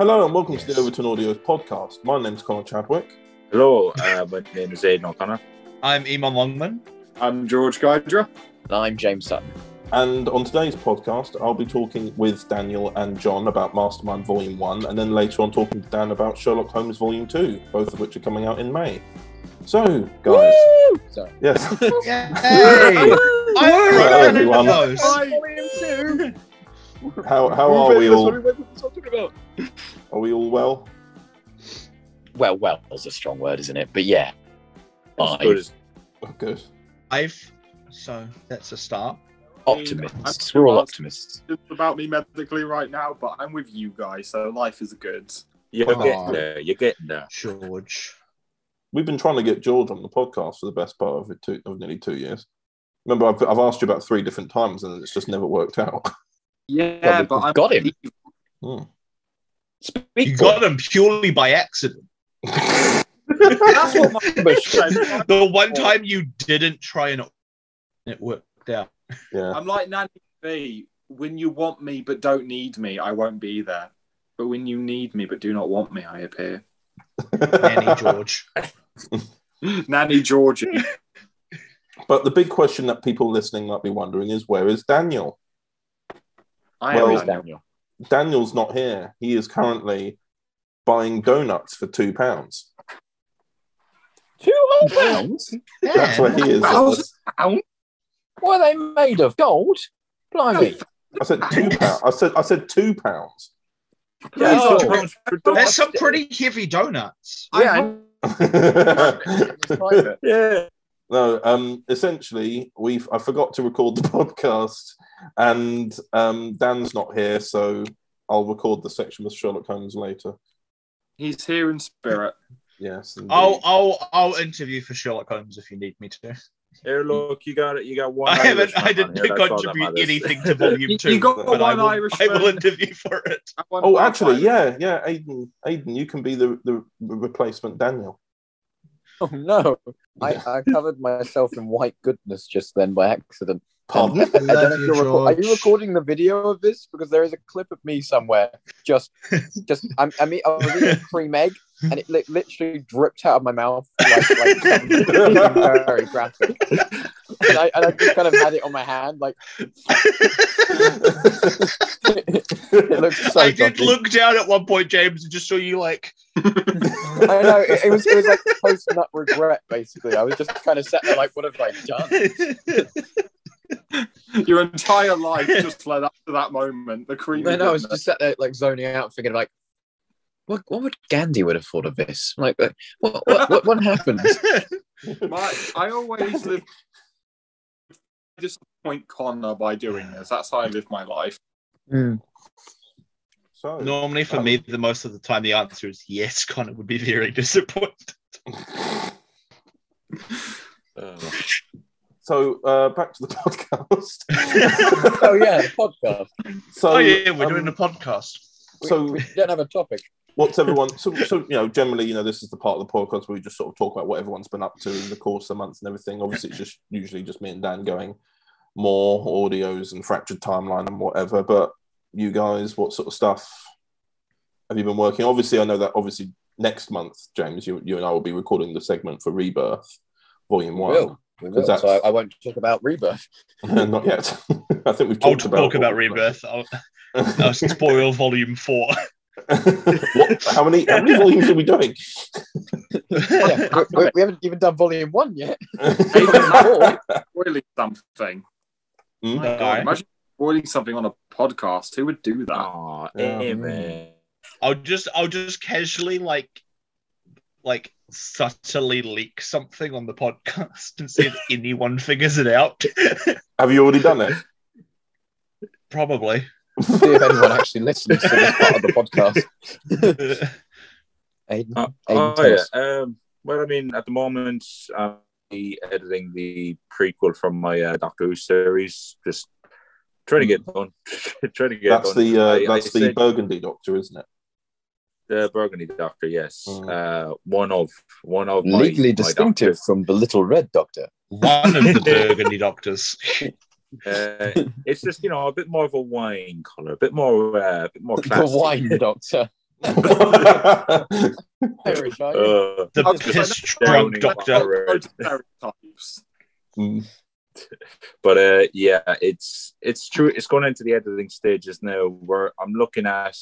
Hello and welcome to the Overton Audios podcast. My name's Connor Chadwick. Hello, my name is Aidan O'Connor. I'm Eamon Longman. I'm George Gydra. And I'm James Sutton. And on today's podcast, I'll be talking with Daniel and John about Mastermind Volume 1, and then later on talking to Dan about Sherlock Holmes Volume 2, both of which are coming out in May. So, guys. Woo! Sorry. Yes. Hey! Hello, everyone. How are we all? Are we all well? Well is a strong word, isn't it? But yeah. Good. Oh, good. So that's a start. Optimists. We're all optimists. It's about me medically right now, but I'm with you guys, so life is good. You're getting there. You're getting there. George. We've been trying to get George on the podcast for the best part of nearly 2 years. Remember, I've asked you about 3 different times and it's just never worked out. Yeah, but I've got him. You got him purely by accident. That's what my said. The one time you didn't try and it worked out. Yeah. I'm like Nanny B. When you want me but don't need me, I won't be there. But when you need me but do not want me, I appear. Nanny George. Nanny Georgie. But the big question that people listening might be wondering is, where is Daniel? Where is Daniel? Daniel's not here. He is currently buying donuts for £2. £2? That's where he is. £1,000? What are they made of? Gold? Blimey. I said £2. I said £2. Yeah, Oh, that's some pretty heavy donuts. Yeah. Yeah. No, essentially, I forgot to record the podcast, and Dan's not here, so I'll record the section with Sherlock Holmes later. He's here in spirit. Yes. Indeed. I'll interview for Sherlock Holmes if you need me to. Here, look, you got it. You got one. I didn't contribute anything to Volume 2. You got but one I Irishman. will interview for it. Oh, actually, yeah, Aidan, you can be the replacement Daniel. Oh no. I covered myself in white goodness just then by accident. Pardon? I don't know if you're are you recording the video of this? Because there is a clip of me somewhere. I was eating a cream egg, and it literally dripped out of my mouth like something very graphic. And I just kind of had it on my hand, like it looks so. I did look down at one point, James, and just saw you like. I know it was like post-nut regret. Basically, I was just kind of sat there like, what have I done? Your entire life just led up to that moment. The cream. I was just sat there like zoning out, thinking like, what would Gandhi would have thought of this? Like, what happened? I always live disappoint Connor by doing this. That's how I live my life. So, normally, for me, the most of the time, the answer is yes. Connor would be very disappointed. So back to the podcast. Oh yeah, the podcast. So, we're doing the podcast. We don't have a topic. What's everyone? So generally, this is the part of the podcast where we just sort of talk about what everyone's been up to in the course of the month and everything. Obviously, it's usually just me and Dan going more audios and fractured timeline and whatever. But you guys, what sort of stuff have you been working? Obviously, I know that next month, James, you and I will be recording the segment for Rebirth, Volume 1. We will. So I won't talk about Rebirth. Not yet. I think we've talked about Rebirth. I'll spoil Volume 4. How many volumes are we doing? We haven't even done Volume 1 yet. Spoiling something. My God, imagine spoiling something on a podcast. Who would do that? Oh, man. I'll just casually like subtly leak something on the podcast and see if anyone figures it out. Have you already done it? Probably. See if anyone actually listens to this part of the podcast. Aidan, well, I mean, at the moment, I'm editing the prequel from my Doctor Who series. Just trying to get it done. That's the Burgundy Doctor, isn't it? The Burgundy Doctor, yes. One of legally distinctive from the Little Red Doctor. One of the Burgundy Doctors. It's just a bit more of a wine color, a bit more classy. The wine doctor. Irish, are you? The just piss-drunk doctor. Stereotypes. But yeah, it's true. It's going into the editing stages now, where I'm looking at.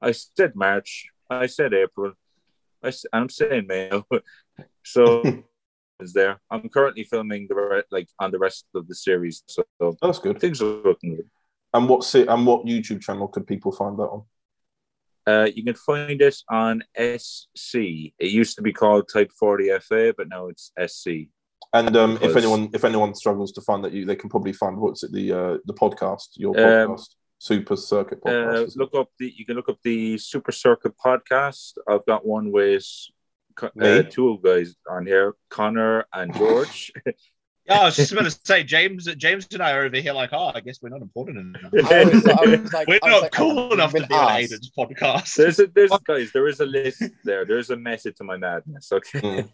I said March. I said April. I'm saying May. So is there? I'm currently filming on the rest of the series. So That's good. Things are looking good. And what YouTube channel could people find that on? You can find it on SC. It used to be called Type 40 FA, but now it's SC. And if anyone struggles to find that, they can probably find the podcast, your podcast, Super Circuit podcast. You can look up the Super Circuit podcast. I've got one with two guys on here, Connor and George. Yeah, I was just about to say, James and I are over here like, I guess we're not important enough. We're not cool enough to be on Aiden's podcast. There is a list there. There's a method to my madness. Okay.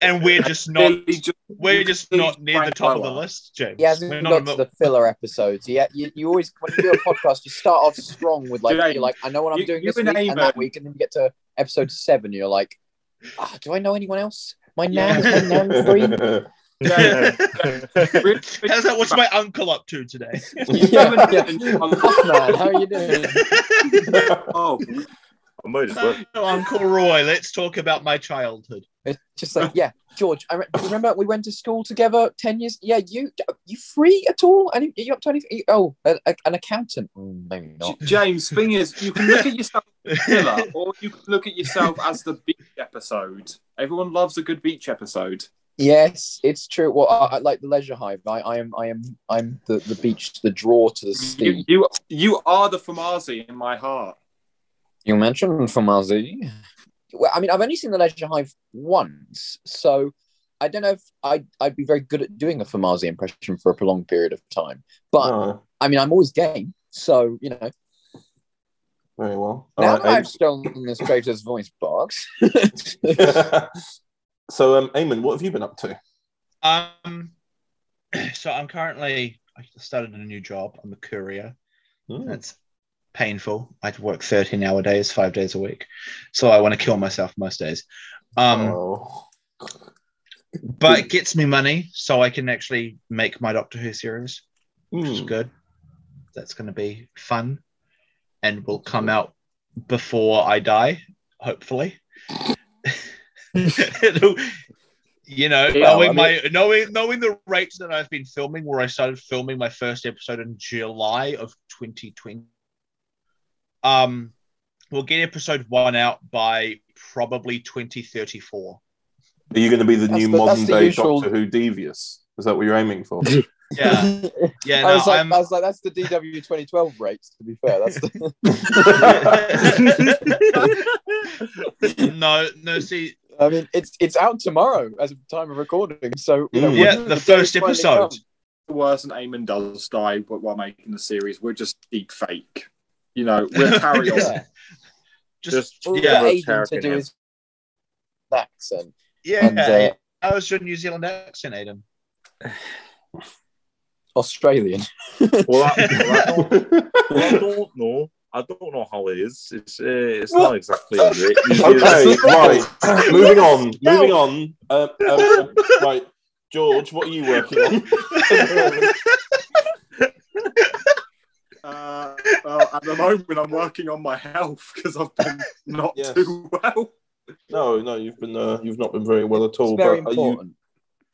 And we're just not near the top of the list, James. He hasn't got to the filler episodes. Yeah, you always, when you do a podcast, you start off strong with you're like, I know what I'm doing this week and that week, and then you get to episode 7, you're like, do I know anyone else? My nan is my nan free. What's my uncle up to today? Man, how are you doing? I might as well. Uncle Roy, let's talk about my childhood. It's just like, George, remember we went to school together 10 years? Yeah, you free at all? Are you up to anything? Oh, an accountant? Maybe not. James, thing is, you can look at yourself as a killer, or you can look at yourself as the beach episode. Everyone loves a good beach episode. Yes, it's true. Well, I like the Leisure Hive. I'm the beach, the draw to the sea. You are the Famazi in my heart. You mentioned Famazi. Well, I mean, I've only seen the Leisure Hive once, so I don't know if I'd be very good at doing a Famazi impression for a prolonged period of time. But I mean, I'm always game, so Very well. Now that I've stolen this creator's voice box. So, Eamon, what have you been up to? So I started a new job. I'm a courier. That's painful. I work 13-hour days, 5 days a week. So I want to kill myself most days. But it gets me money, so I can actually make my Doctor Who series, which is good. That's going to be fun and will come out before I die, hopefully. Knowing the rates that I've been filming, where I started filming my first episode in July of 2020. We'll get episode 1 out by probably 2034. Are you going to be the new modern day Doctor Who Devious? Is that what you're aiming for? Yeah. I was like, that's the DW 2012 rates. To be fair, that's the... no. See, I mean, it's out tomorrow as of the time of recording. So the first episode. Worse than Eamon does die while making the series. We're just deep fake. We'll carry on. Just Aiden to do his accent. Yeah. And, how was your New Zealand accent, Aiden? Australian. Well, I don't know. I don't know how it is. It's not exactly easy. Okay, right. Moving on. Right, George, what are you working on? Well, at the moment, I'm working on my health because I've been not too well. No, you've not been very well at all. It's very important.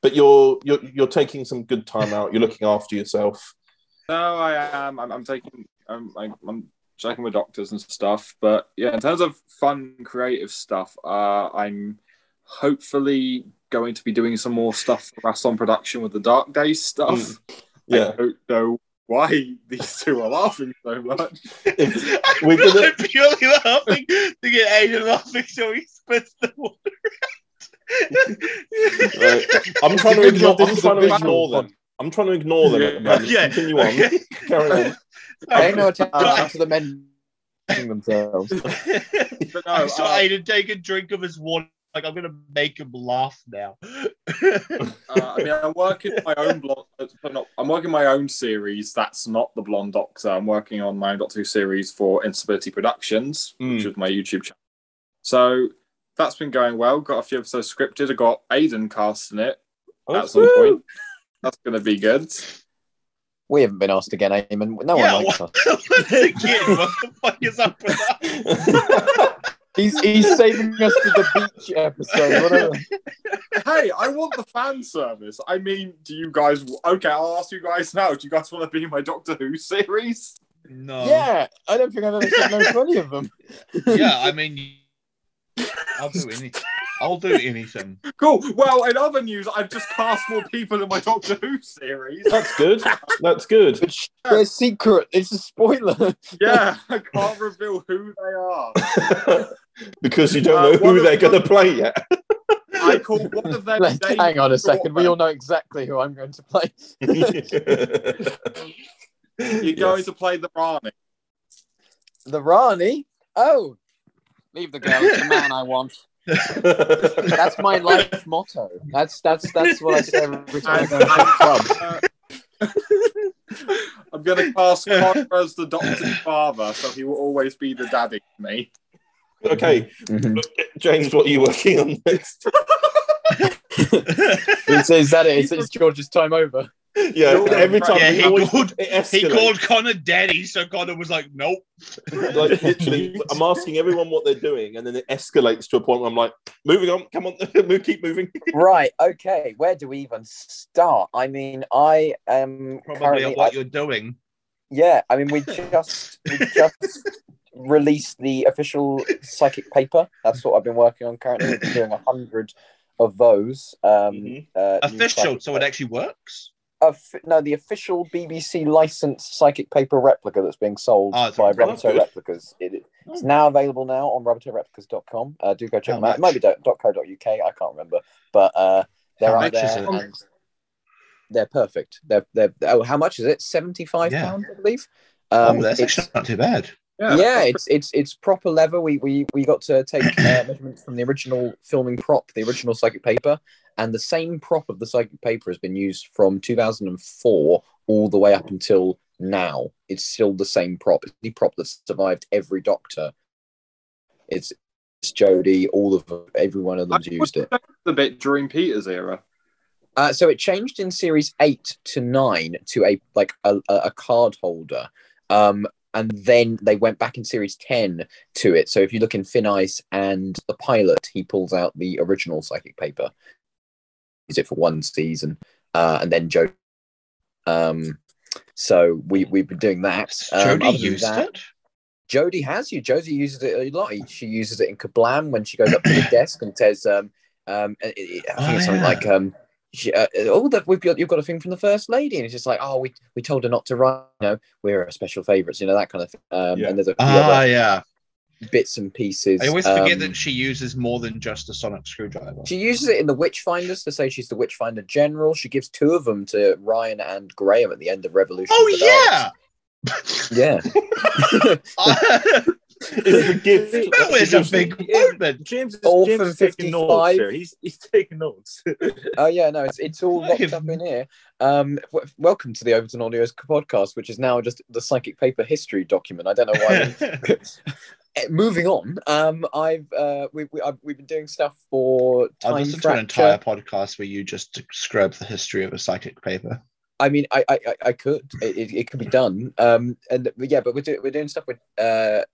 But you're taking some good time out. You're looking after yourself. No, I am. I'm checking with doctors and stuff. But yeah, in terms of fun, creative stuff, I'm hopefully going to be doing some more stuff for us on production with the Dark Days stuff. Yeah. I don't know why these two are laughing so much. We're purely laughing to get Aiden laughing so he spits the water Right. I'm trying to ignore them. I'm trying to ignore them at the moment. Yeah. Continue on. Carry on. Pay no attention to the men themselves. But no, I saw Aiden take a drink of his water. Like, I'm going to make him laugh now. I mean, I'm working my own I'm working my own series. That's not the Blonde Doctor. I'm working on my own Doctor Who series for Instability Productions, which is my YouTube channel. So that's been going well. Got a few episodes scripted. I got Aiden casting it at some woo! point. That's going to be good. We haven't been asked again, Eamon. No one likes us. Again, what the fuck is up with that? He's saving us for the beach episode. Whatever. Hey, I want the fan service. I mean, do you guys... Okay, I'll ask you guys now. Do you guys want to be in my Doctor Who series? No. Yeah, I don't think I've ever said no to any of them. Yeah, I mean, I'll do anything. Cool. Well, in other news, I've just cast more people in my Doctor Who series. That's good. That's good. But they're secret. It's a spoiler. Yeah, I can't reveal who they are. Because you don't know who they're going to play yet. I call one of them... Hang on a second. We all know exactly who I'm going to play. You're going to play the Rani. The Rani? Oh. Leave the girl. It's the man I want. That's my life motto. That's what I say every time I go to the club. I'm going to cast Harper as the Doctor's father, so he will always be the daddy to me. Okay, James, what are you working on next? Is that it? It's George's time over. Yeah, every time he called Connor daddy, so Connor was like, nope. Like, literally, I'm asking everyone what they're doing, and then it escalates to a point where I'm like, moving on, come on, keep moving. Right, okay, where do we even start? I mean, I am probably at what you're doing. Yeah, I mean, we just released the official psychic paper. That's what I've been working on currently. We've been doing 100 of those. Official, so it actually works? No, the official BBC licensed psychic paper replica that's being sold by Roboto Replicas. It's now available now on robotoreplicas.com. Do go check them out. It might be .co.uk, I can't remember. But they're out there and they're perfect. They're how much is it? £75, I believe. That's actually not too bad. Yeah, it's proper leather. We got to take measurements from the original filming prop, the original psychic paper, and the same prop of the psychic paper has been used from 2004 all the way up until now. It's still the same prop. It's the prop that survived every Doctor. It's Jodie. Every one of them's used it. A bit during Peter's era. So it changed in series 8 to 9 to a card holder. And then they went back in series 10 to it. So if you look in Thin Ice and the pilot, he pulls out the original psychic paper. Use it for one season, and then Joe. So we've been doing that. Jodie used it. Jodie has you. Jodie uses it a lot. She uses it in Kablam when she goes up to the desk and says, I think it's something like, you've got a thing from the First Lady, and it's just like, we told her not to write. We're her special favourites, that kind of thing. And there's a few other bits and pieces. I always forget that she uses more than just a sonic screwdriver. She uses it in the Witchfinders to say she's the Witchfinder General. She gives 2 of them to Ryan and Graham at the end of Revolution. Oh yeah. Is the gift that was a big moment. James is taking notes here. He's taking notes. Oh yeah, no, it's all locked up in here. Welcome to the Overton Audios podcast, which is now just the psychic paper history document. I don't know why. Moving on, we've been doing stuff for Time I listened Fracture. to an entire podcast where you just scrub the history of a psychic paper. I mean, I could. It could be done. But we're doing stuff with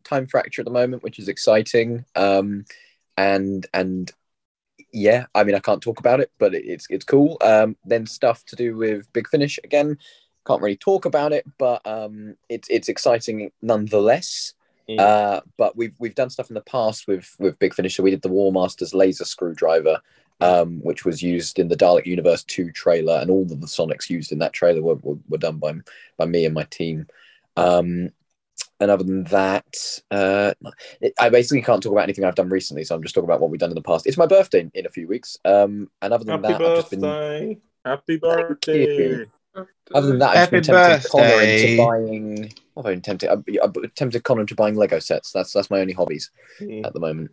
Time Fracture at the moment, which is exciting. And yeah, I mean, I can't talk about it, but it's cool. Then stuff to do with Big Finish again. Can't really talk about it, but it's exciting nonetheless. But we've done stuff in the past with Big Finish. So we did the War Master's laser screwdriver. Which was used in the Dalek Universe 2 trailer, and all of the sonics used in that trailer were done by me and my team. And other than that, I basically can't talk about anything I've done recently, so I'm just talking about what we've done in the past. It's my birthday in a few weeks. And other than that, I've just been... Happy birthday! Other than that, I've been tempting Connor into buying... What have I been tempted? I've tempted Connor into buying Lego sets. That's my only hobbies at the moment.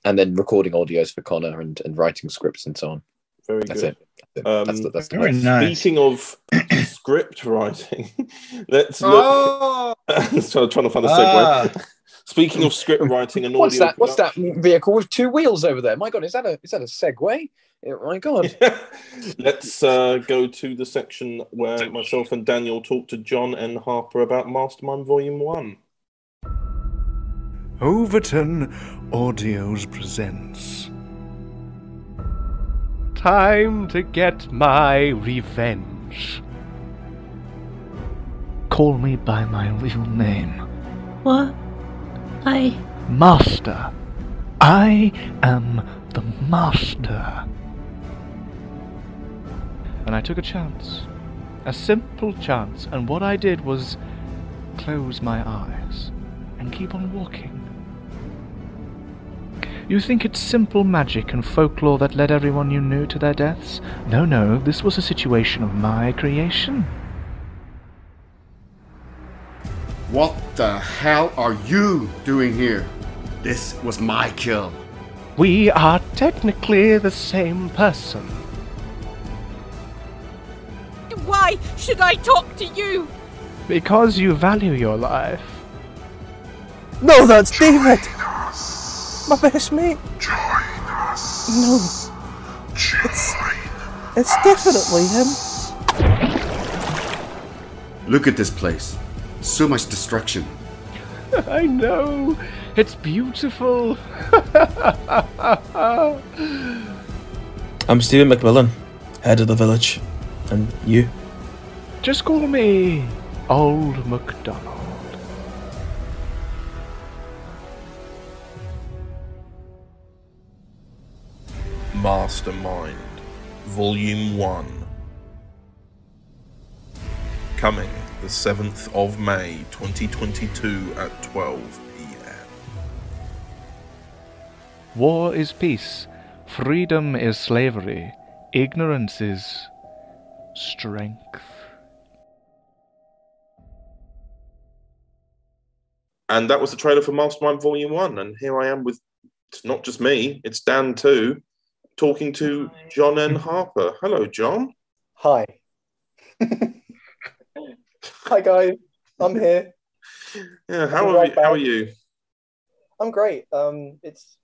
And then recording audios for Connor and writing scripts and so on. Very That's good. It. That's very nice. Speaking of script writing, let's look. So I'm trying to find a segue. Speaking of script writing and What's audio, that? What's that vehicle with 2 wheels over there? My God, is that a Segway? Oh my God. Let's go to the section where myself and Daniel talk to John and Harper about Mastermind Volume 1. Overton Audios presents Time to Get My Revenge. Call me by my real name. What? Master. I am the Master. And I took a chance. A simple chance, and what I did was close my eyes and keep on walking. You think it's simple magic and folklore that led everyone you knew to their deaths? No, this was a situation of my creation. What the hell are you doing here? This was my kill. We are technically the same person. Why should I talk to you? Because you value your life. No, that's David! My best mate! No. It's definitely him. Look at this place. So much destruction. I know. It's beautiful. I'm Stephen McMillan, head of the village. And you? Just call me Old MacDonald. Mastermind Volume 1. Coming the 7th of May 2022 at 12 p.m. War is peace. Freedom is slavery. Ignorance is strength. And that was the trailer for Mastermind Volume 1. And here I am with, it's not just me, it's Dan too, talking to John and Harper. Hello, John. Hi. Hi, guys. I'm here. Yeah, how are you? I'm great. It's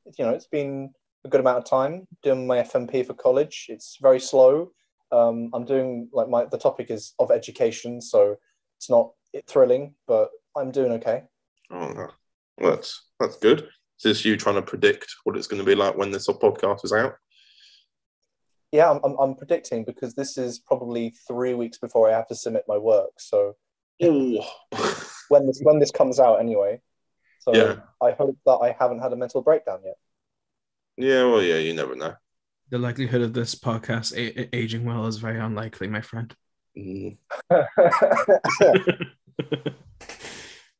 been a good amount of time doing my FMP for college. It's very slow. I'm doing the topic is of education, so it's not thrilling, but I'm doing okay. Oh, well, that's good. Is this you trying to predict what it's going to be like when this podcast is out? Yeah, I'm predicting because this is probably 3 weeks before I have to submit my work. So when this comes out anyway. So yeah. I hope that I haven't had a mental breakdown yet. Yeah, well, yeah, you never know. The likelihood of this podcast aging well is very unlikely, my friend. Mm.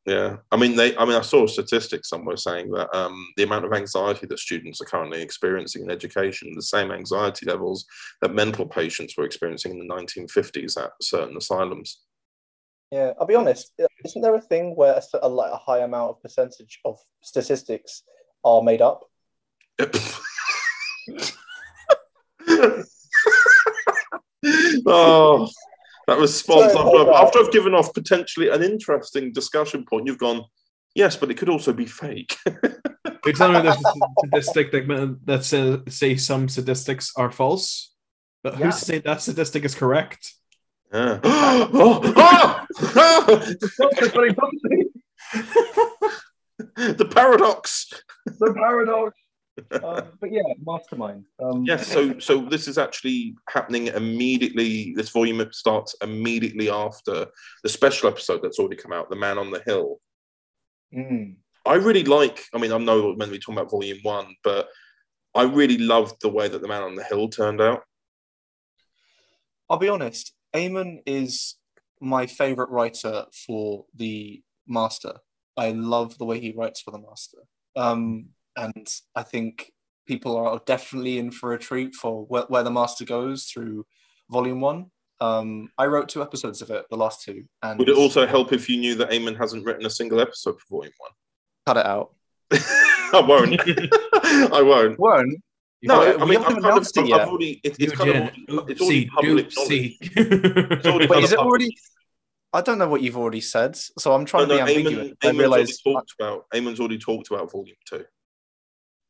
Yeah, I saw a statistic somewhere saying that the amount of anxiety that students are currently experiencing in education, the same anxiety levels that mental patients were experiencing in the 1950s at certain asylums. Yeah, I'll be honest. Isn't there a thing where a high amount of percentage of statistics are made up? Oh, that was spot on. After I've given off potentially an interesting discussion point, you've gone, yes, but it could also be fake. You're telling me there's a statistic that say some statistics are false, but who's to say that statistic is correct? Yeah. The paradox. The paradox. But yeah, Mastermind. Yes, so this is actually happening immediately. This volume starts immediately after the special episode that's already come out, The Man on the Hill. Mm. I really like, I know we're meant to be talking about Volume 1, but I really loved the way that The Man on the Hill turned out. I'll be honest, Eamon is my favourite writer for the Master. I love the way he writes for the Master. And I think people are definitely in for a treat for where the Master goes through Volume 1. I wrote 2 episodes of it, the last 2. And would it also help if you knew that Eamon hasn't written a single episode for Volume 1? Cut it out. I won't. I won't. Won't? No, I've already. It's already public knowledge. Wait, is it already? I don't know what you've already said, so I'm trying to be ambiguous. Eamon's already talked about Volume 2.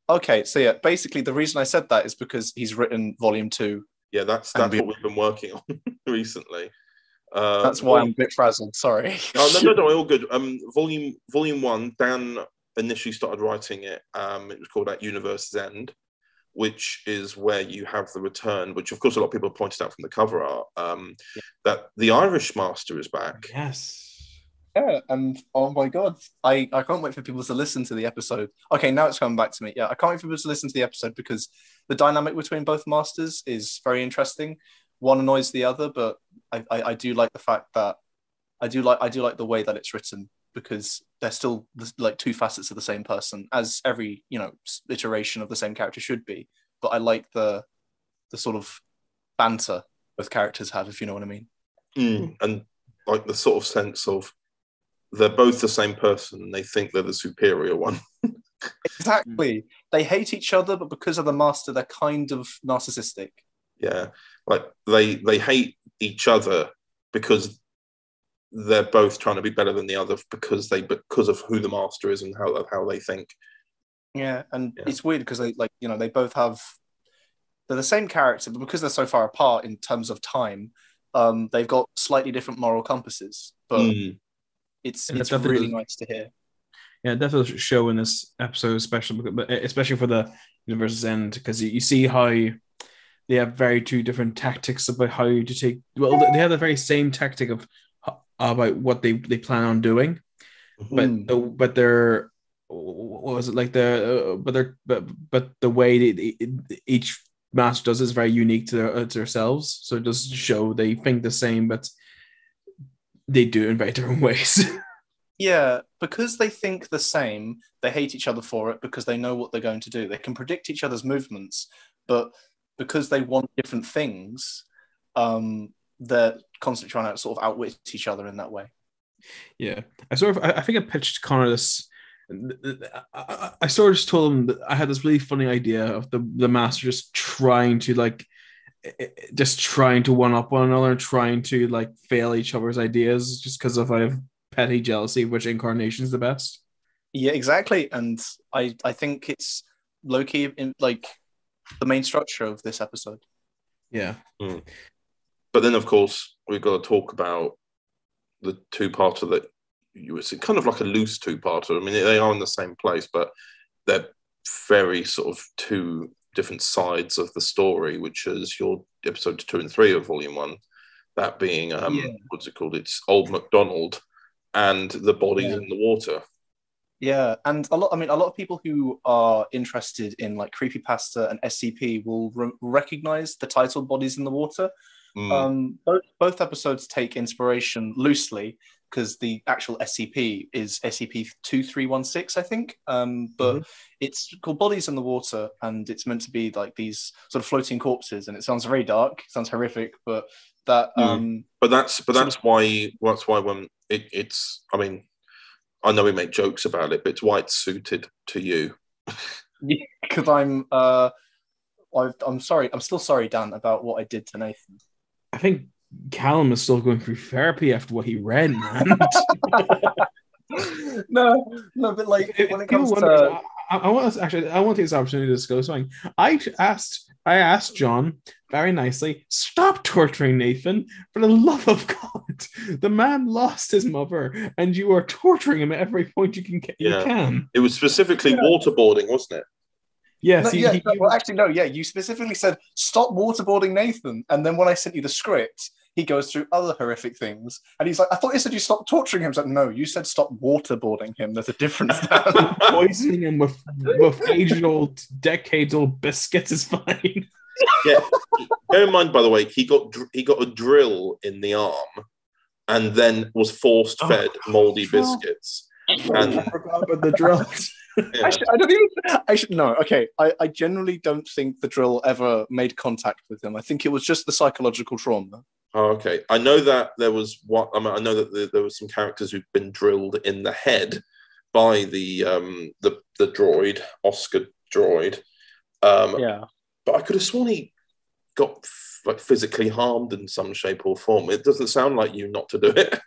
Okay, so yeah, basically the reason I said that is because he's written Volume 2. Yeah, that's what we've been working on recently. That's why I'm a bit frazzled. Sorry. No, all good. Volume 1, Dan initially started writing it. It was called At Universe's End, which is where you have the return, which of course a lot of people have pointed out from the cover art, that the Irish Master is back. Yes. Yeah, and oh my god, I can't wait for people to listen to the episode. Okay, now it's coming back to me. Yeah, I can't wait for people to listen to the episode because the dynamic between both masters is very interesting. One annoys the other, but I do like the fact that I do like the way that it's written because they're still like two facets of the same person, as every iteration of the same character should be. But I like the sort of banter both characters have, if you know what I mean. And like the sort of sense of they're both the same person and they think they're the superior one. Exactly. They hate each other, but because of the master, they're kind of narcissistic. Yeah. Like they hate each other because they're both trying to be better than the other because of who the master is and how they think. Yeah, and it's weird because they both have they're the same character, but because they're so far apart in terms of time, they've got slightly different moral compasses. But it's really nice to hear. Yeah, definitely show in this episode, especially for the Universe's End, because you see how they have very two different tactics about how to take. Well, they have the very same tactic about what they plan on doing, but they're what was it like but the way each master does is very unique to themselves. So it does show they think the same, but they do it in very different ways. Yeah, because they think the same, they hate each other for it because they know what they're going to do. They can predict each other's movements, but because they want different things, they're constantly trying to sort of outwit each other in that way. Yeah, I think I pitched Connor this. I sort of just told him that I had this really funny idea of the master just trying to one up one another and trying to like fail each other's ideas just because I have petty jealousy of which incarnation is the best. Yeah, exactly. And I think it's low-key in like the main structure of this episode. Yeah. But then of course we've got to talk about the two-parter that you would see, kind of like a loose two-parter. I mean, they are in the same place, but they're very sort of two different sides of the story, which is your episodes 2 and 3 of Volume 1. That being what's it called? It's Old MacDonald and the bodies in the water. Yeah, and a lot of people who are interested in like creepypasta and SCP will recognize the title "Bodies in the Water." Both episodes take inspiration loosely because the actual SCP is SCP-2316, I think. But it's called Bodies in the Water, and it's meant to be like these sort of floating corpses, and it sounds very dark, sounds horrific, but that. But that's why when it's. I mean, I know we make jokes about it, but it's why it's suited to you. Because I'm sorry. I'm still sorry, Dan, about what I did to Nathan. I think Callum is still going through therapy after what he read, man. no, but like when it comes to, I want to take this opportunity to discuss something. I asked John very nicely, stop torturing Nathan for the love of God. The man lost his mother, and you are torturing him at every point you can. It was specifically waterboarding, wasn't it? Yes. You specifically said stop waterboarding Nathan, and then when I sent you the script, he goes through other horrific things, and he's like, "I thought you said you stopped torturing him." I was like, "No, you said stop waterboarding him. There's a difference." Poisoning him with decades-old biscuits is fine. Yeah. Bear in mind, by the way, he got a drill in the arm, and then was force-fed mouldy biscuits. And I forgot about the drill. Yeah. I generally don't think the drill ever made contact with him. I think it was just the psychological trauma. Oh, okay. I know that there was I know that there were some characters who've been drilled in the head by the droid, Oscar droid. But I could have sworn got like physically harmed in some shape or form. It doesn't sound like you not to do it.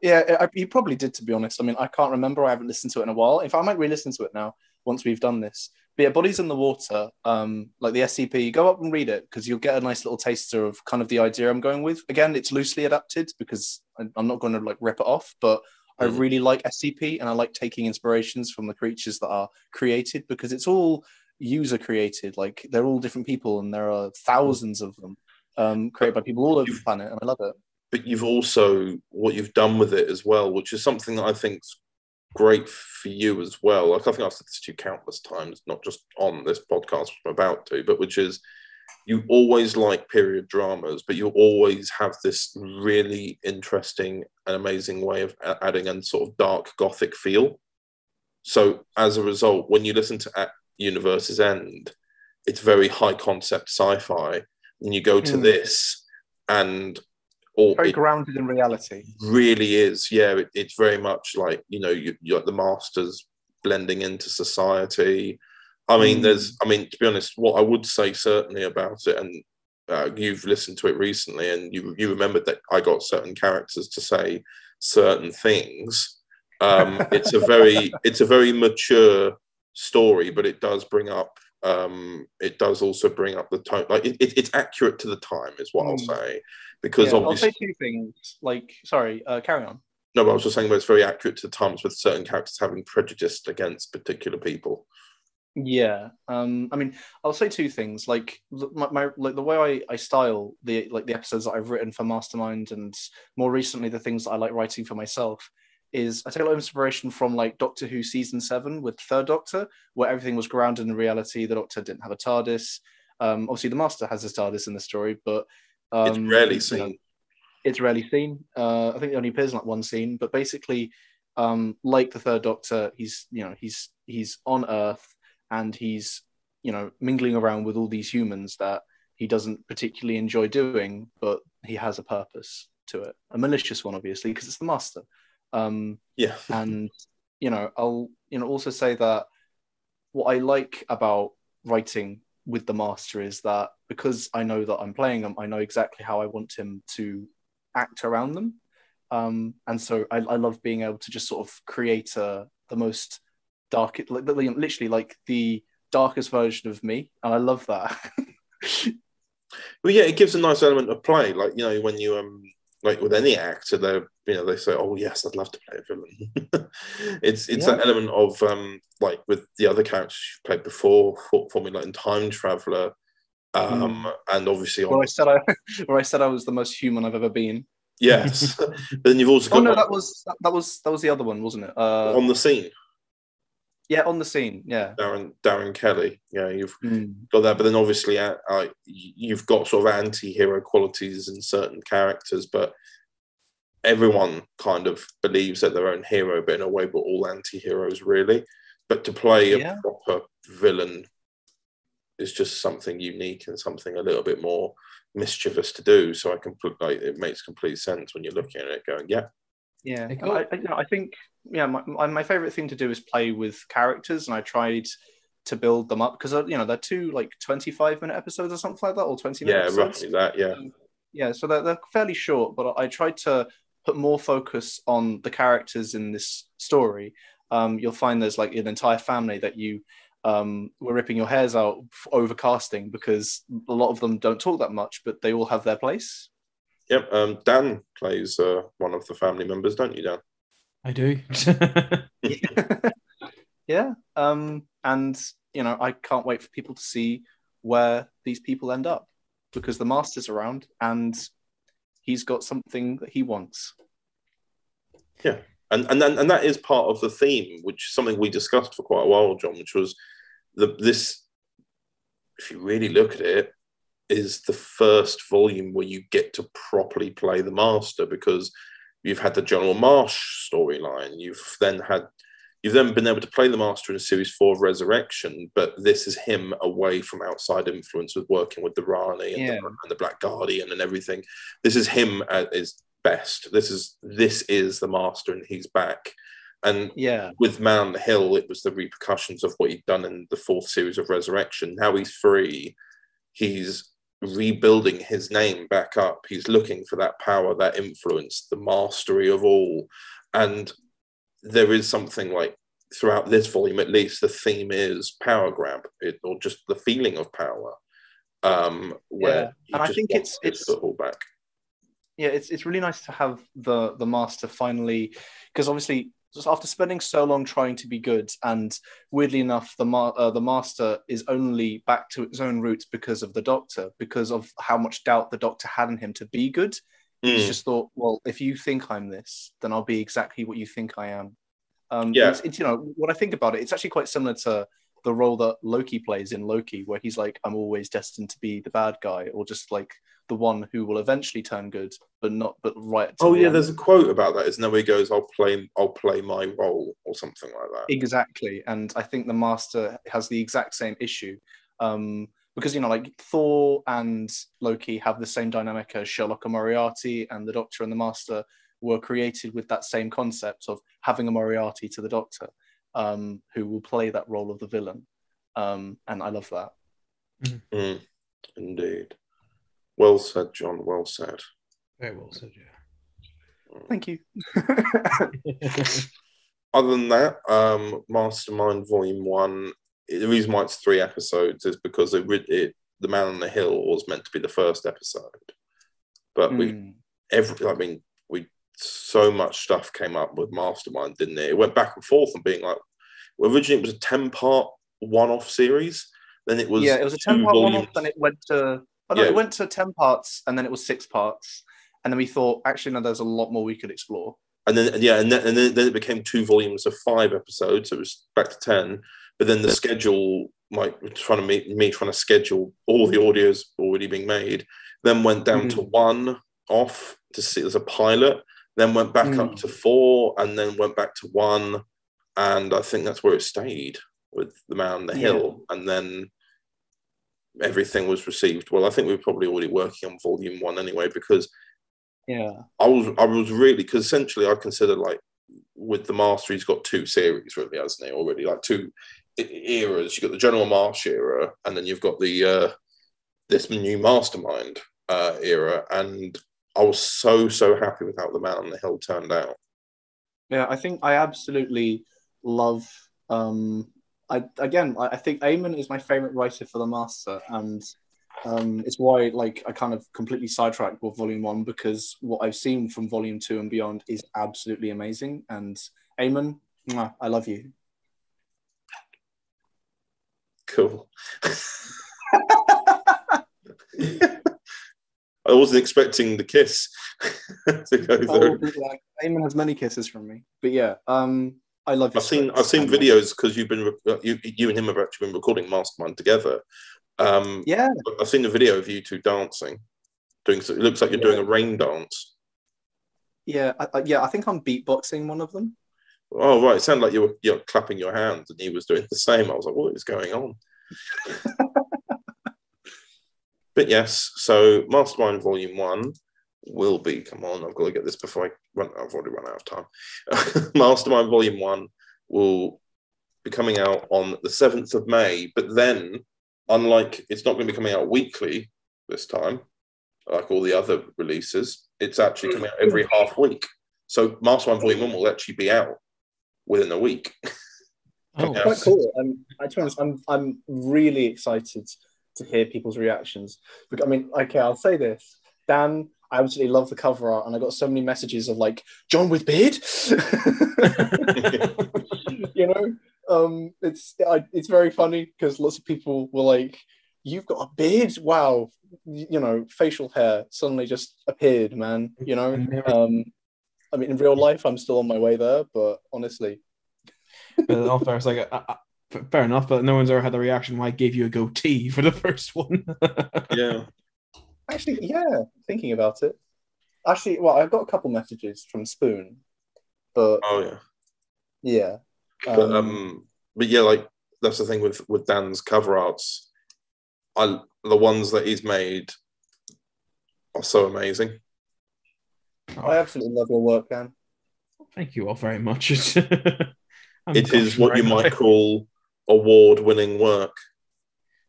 Yeah, he probably did, to be honest. I mean, I can't remember. I haven't listened to it in a while. In fact, I might re-listen to it now once we've done this. But yeah, Bodies in the Water, like the SCP, go up and read it because you'll get a nice little taster of kind of the idea I'm going with. Again, it's loosely adapted because I'm not going to like rip it off, but I really like SCP and I like taking inspirations from the creatures that are created because it's all user created. Like they're all different people and there are thousands of them created by people all over the planet, and I love it. But you've also, what you've done with it as well, which is something that I think's great for you as well. Like I think I've said this to you countless times, not just on this podcast, which I'm about to, but which is you always like period dramas, but you always have this really interesting and amazing way of adding a sort of dark gothic feel. So as a result, when you listen to At Universe's End, it's very high concept sci-fi, and you go to this and very grounded in reality. Really is, yeah. It's very much like, you know, you're like the Masters blending into society. I mean, to be honest, what I would say certainly about it, and you've listened to it recently, and you remembered that I got certain characters to say certain things. It's a very mature story, but it does bring up. It does also bring up the tone. Like it's accurate to the time, is what I'll say. Because obviously, I'll say two things. Like, sorry, carry on. No, but I was just saying that it's very accurate to the times with certain characters having prejudice against particular people. Yeah, I mean, I'll say two things. Like my like the way I style the episodes that I've written for Mastermind, and more recently the things that I like writing for myself, is I take a lot of inspiration from like Doctor Who season 7 with Third Doctor, where everything was grounded in reality. The Doctor didn't have a TARDIS. Obviously, the Master has his TARDIS in the story, but it's rarely seen. You know, it's rarely seen. I think it only appears in like one scene, but basically, like the Third Doctor, he's on Earth and he's mingling around with all these humans that he doesn't particularly enjoy doing, but he has a purpose to it, a malicious one, obviously, because it's the Master. And I'll also say that what I like about writing with the Master is that because I know that I'm playing them, I know exactly how I want him to act around them, and so I love being able to just sort of create the most dark, literally like the darkest version of me, and I love that. Well, yeah, it gives a nice element of play. Like, when you like with any actor, they say, "Oh yes, I'd love to play a villain." it's that element of like with the other characters you've played before for me, like in Time Traveller, and obviously where I said I was the most human I've ever been. Yes, but then you've also got. Oh no, that was the other one, wasn't it? On the Scene. Yeah, On the Scene. Yeah, Darren Kelly. Yeah, you've got that, but then obviously you've got sort of anti-hero qualities in certain characters, but everyone kind of believes that their own hero, but in a way, we're all anti-heroes, really. But to play a proper villain is just something unique and something a little bit more mischievous to do. So it makes complete sense when you're looking at it, going, yeah. Yeah, I think my favorite thing to do is play with characters, and I tried to build them up because they're two like 25-minute episodes or something like that, or 20-minute episodes. Roughly that. Yeah, so they're fairly short, but I tried to put more focus on the characters in this story. You'll find there's like an entire family that you were ripping your hairs out over casting because a lot of them don't talk that much, but they all have their place. Yep, Dan plays one of the family members, don't you, Dan? I do. Yeah, and I can't wait for people to see where these people end up because the Master's around and he's got something that he wants. Yeah, and that is part of the theme, which is something we discussed for quite a while, John, which was this. If you really look at it, is the first volume where you get to properly play the Master, because you've had the General Marsh storyline. You've then been able to play the Master in Series 4 of Resurrection, but this is him away from outside influence with working with the Rani and the Black Guardian and everything. This is him at his best. This is the Master, and he's back. And with Man on the Hill, it was the repercussions of what he'd done in the 4th series of Resurrection. Now he's free. He's rebuilding his name back up. He's looking for that power, that influence, the mastery of all. And there is something like, throughout this volume, at least, the theme is power grab, or just the feeling of power. Where and I think it's football back. Yeah, it's really nice to have the master finally, because obviously just after spending so long trying to be good, and weirdly enough, the master is only back to its own roots because of the doctor, because of how much doubt the doctor had in him to be good. He's just thought, well, if you think I'm this, then I'll be exactly what you think I am. It's you know, when I think about it, it's actually quite similar to the role that Loki plays in Loki, where he's like, I'm always destined to be the bad guy, or just like the one who will eventually turn good, but right. Oh yeah, there's a quote about that, isn't there? Where he goes, I'll play my role, or something like that. Exactly, and I think the master has the exact same issue, because, you know, like Thor and Loki have the same dynamic as Sherlock and Moriarty, and the Doctor and the Master were created with that same concept of having a Moriarty to the Doctor, who will play that role of the villain, and I love that. Indeed. Well said, John. Well said. Very well said, yeah. Thank you. Other than that, Mastermind Volume 1, the reason why it's 3 episodes is because The Man on the Hill was meant to be the first episode. But so much stuff came up with Mastermind, didn't it? It went back and forth and being like, well, originally it was a 10-part one-off series. Then it was it was a 10-part one-off, then it went to... it went to 10 parts, and then it was 6 parts. And then we thought, actually, no, there's a lot more we could explore. And then it became 2 volumes of 5 episodes. So it was back to 10. But then the schedule, trying to schedule all the audios already being made, then went down to 1 off to see as a pilot, then went back up to 4, and then went back to 1. And I think that's where it stayed with The Man on the Hill. And then everything was received well. I think we were probably already working on Volume 1 anyway, because I was really, because essentially I consider, like, with the Master, he's got 2 series really, hasn't he, already, like 2 eras. You've got the General Marsh era, and then you've got the this new Mastermind era, and I was so happy with how The Man on the Hill turned out. I think I absolutely love I think Eamon is my favorite writer for the Master, and it's why, like, I kind of completely sidetracked with Volume 1, because what I've seen from Volume 2 and beyond is absolutely amazing. And Eamon, I love you. Cool. I wasn't expecting the kiss to go through. Eamon has many kisses from me, but yeah, I love you. I've seen videos, because you and him have actually been recording Mastermind together. I've seen a video of you 2 dancing. It looks like you're doing a rain dance. I think I'm beatboxing one of them. Oh right, it sounded like you were clapping your hands, and he was doing the same. I was like, what is going on? But yes, so Mastermind Volume 1 will be, come on, I've got to get this before I've already run out of time. Mastermind Volume 1 will be coming out on the 7th of May, but then, unlike, it's not going to be coming out weekly this time, like all the other releases, it's actually coming out every half week. So Mastermind Volume 1 will actually be out within a week. Quite cool. I'm really excited to hear people's reactions. I mean, okay, I'll say this. Dan, I absolutely love the cover art, and I got so many messages of, like, John with beard. You know, it's very funny, because lots of people were like, "You've got a beard? Wow!" You know, facial hair suddenly just appeared, man. You know, I mean, in real life, I'm still on my way there, but honestly, it's like, fair enough, but no one's ever had the reaction why I gave you a goatee for the first one. Yeah. Actually, thinking about it. Actually, well, I've got a couple messages from Spoon, but yeah. But yeah, like, that's the thing with Dan's cover arts. The ones that he's made are so amazing. I absolutely love your work, Dan. Thank you all very much. It is what you might call award-winning work.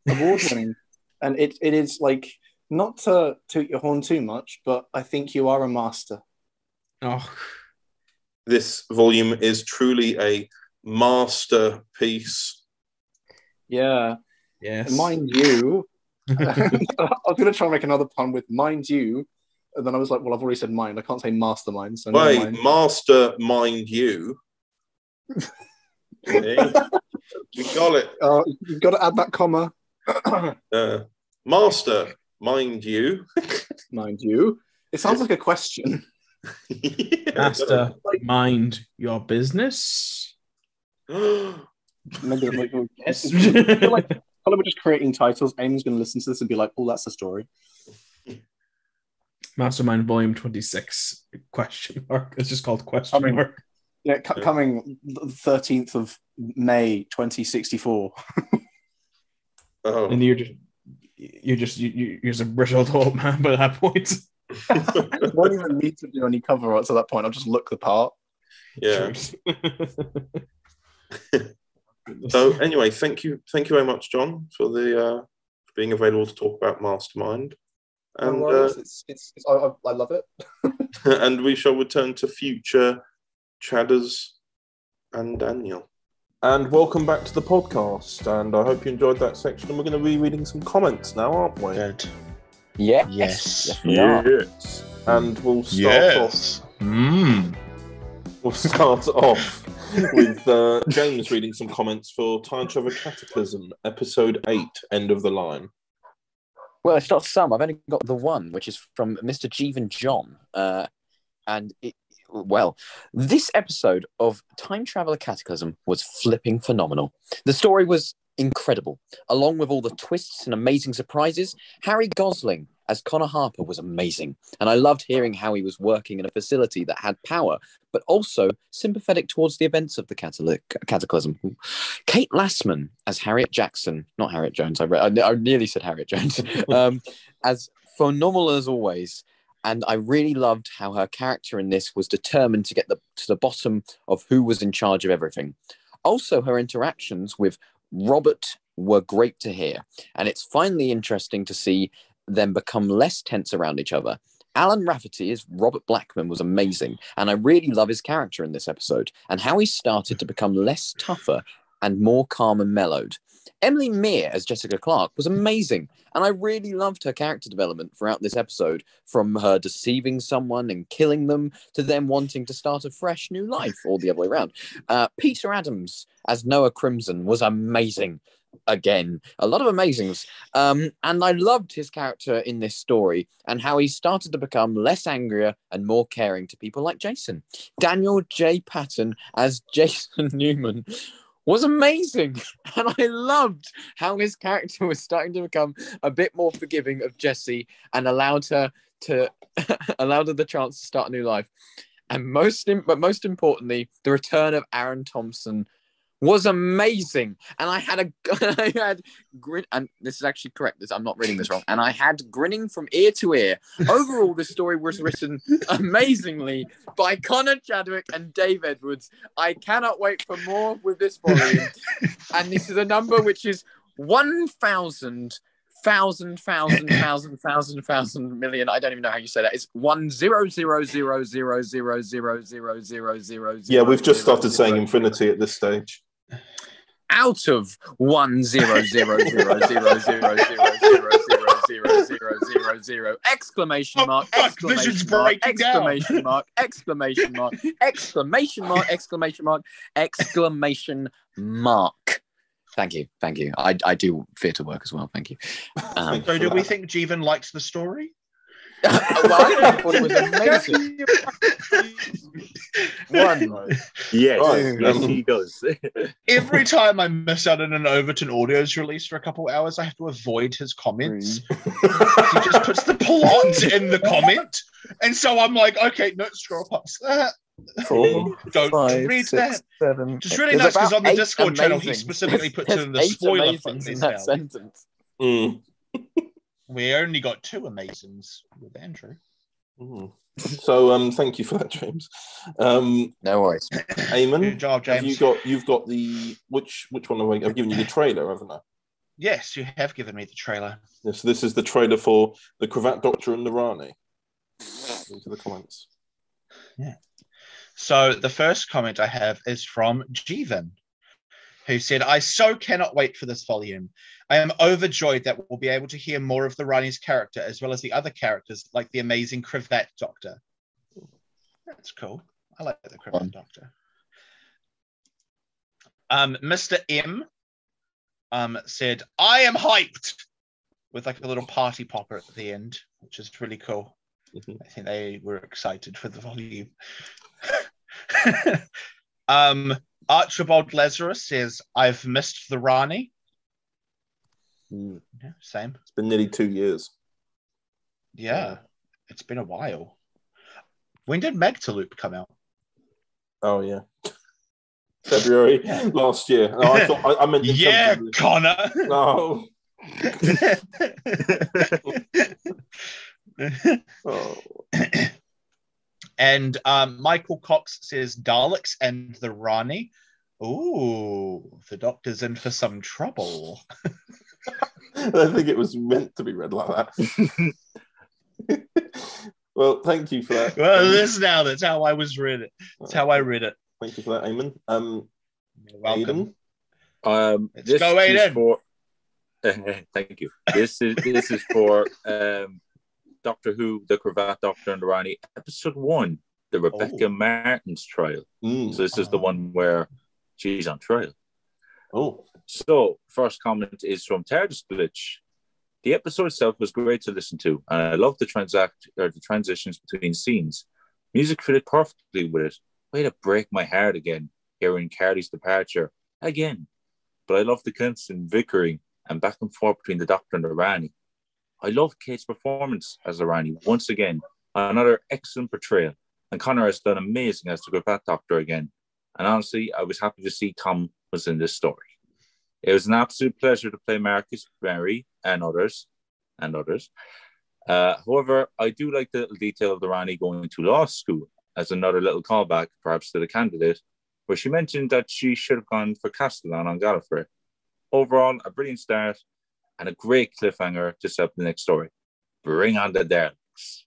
Award-winning, and it is like, Not to toot your horn too much, but I think you are a master. Oh, This volume is truly a masterpiece. Yeah. yes. Mind you, I was going to try and make another pun with mind you, and then I was like, well, I've already said mind. I can't say mastermind. So never Wait, mind. mastermind you. Okay. We got it. You've got to add that comma. Master, mind you. Mind you. It sounds like a question. Master, mind your business. Maybe like, Yes. I feel like we're just creating titles. Aim's going to listen to this and be like, oh, that's a story. Mastermind Volume 26, question mark. It's just called question mark. Yeah, coming the 13th of May, 2064. Oh. And you're just a brittle old man by that point. I won't even need to do any cover arts at that point. I'll just look the part. Yeah. So anyway, thank you very much, John, for the being available to talk about Mastermind. And no worries. I love it. and we shall return to future Chadders and Daniel. And welcome back to the podcast. And I hope you enjoyed that section. And we're going to be reading some comments now, aren't we? Good. Yeah. Yes. Yes. And we'll start off. We'll start off with James reading some comments for Time Travel Cataclysm, Episode 8, End of the Line. Well, it's not some. I've only got the one, which is from Mr. Jeevan John. This episode of Time Traveler Cataclysm was flipping phenomenal. The story was incredible. Along with all the twists and amazing surprises, Harry Gosling as Connor Harper was amazing. And I loved hearing how he was working in a facility that had power, but also sympathetic towards the events of the Cataclysm. Kate Lassman as Harriet Jackson, not Harriet Jones, I nearly said Harriet Jones, as phenomenal as always. And I really loved how her character in this was determined to get to the bottom of who was in charge of everything. Also, her interactions with Robert were great to hear. And it's finally interesting to see them become less tense around each other. Alan Rafferty as Robert Blackman was amazing. And I really love his character in this episode and how he started to become less tougher and more calm and mellowed. Emily Meir as Jessica Clark was amazing, and I really loved her character development throughout this episode, from her deceiving someone and killing them to them wanting to start a fresh new life, or the other way around. Peter Adams as Noah Crimson was amazing. Again, a lot of amazings. And I loved his character in this story and how he started to become less angrier and more caring to people like Jason. Daniel J. Patton as Jason Newman was amazing. And I loved how his character was starting to become a bit more forgiving of Jessie and allowed her the chance to start a new life. And most importantly, the return of Aaron Thompson was amazing. And I had grin, and this is actually correct. I'm not reading this wrong. And I had grinning from ear to ear. Overall, this story was written amazingly by Connor Chadwick and Dave Edwards. I cannot wait for more with this volume. And this is a number which is 1,000 million. I don't even know how you say that. It's 1,000,000,000,000,000,000,000. Yeah, we've just started saying infinity at this stage. Out of 1,000,000,000,000,000,000,000,000 exclamation mark, exclamation mark, exclamation mark, exclamation mark, exclamation mark, exclamation mark, exclamation mark. Thank you. I do theatre work as well. Thank you. So, do we think Jeevan likes the story? Well, I thought it was amazing. Yes, he does. Every time I miss out on an Overton Audios release for a couple hours, I have to avoid his comments. He just puts the plot in the comment, and so I'm like, okay, no, scroll past that. 4, Don't 5, read 6, that. 7. Just really nice because on the Discord channel, he specifically puts in the spoiler in that sentence. We only got 2 amazings with Andrew. So thank you for that, James. No worries. Eamon, good job, James. You've got the which one have I? I've given you the trailer, haven't I? Yes, you have given me the trailer. Yes, this is the trailer for The Cravat Doctor and the Rani. Into the comments. Yeah. So the first comment I have is from Jeevan, who said, I so cannot wait for this volume. I am overjoyed that we'll be able to hear more of the Rani's character, as well as the other characters, like the amazing Cravat Doctor. That's cool. I like the Cravat Doctor. Mr. M said, I am hyped, with like a little party popper at the end, which is really cool. I think they were excited for the volume. Archibald Lazarus says, I've missed the Rani. Yeah, same. It's been nearly 2 years. Yeah, it's been a while. When did Magtaloop come out? Oh, yeah. February last year. No, I thought I meant Connor. No. And Michael Cox says Daleks and the Rani. Ooh, the Doctor's in for some trouble. I don't think it was meant to be read like that. Well, thank you for that. Well, that's how I was read it. That's how I read it. Thank you for that, Eamon. You're welcome. Let's go, Aidan. Thank you. This is for Doctor Who, The Cravat Doctor and the Rani, episode 1, the Rebecca Martin's trial. So this is the one where she's on trial. So first comment is from TARDIS Glitch. The episode itself was great to listen to, and I love the transitions between scenes. Music fitted perfectly with it. Way to break my heart again, hearing Carly's departure again. But I love the constant bickering and back and forth between the Doctor and the Rani. I love Kate's performance as the Rani once again. Another excellent portrayal. And Connor has done amazing as the Cravat Doctor again. And honestly, I was happy to see Tom was in this story. It was an absolute pleasure to play Marcus, Mary, and others. However, I do like the little detail of the Rani going to law school as another little callback, perhaps to the candidate, where she mentioned that she should have gone for Castellan on Gallifrey. Overall, a brilliant start and a great cliffhanger to set up the next story. Bring on the Daleks.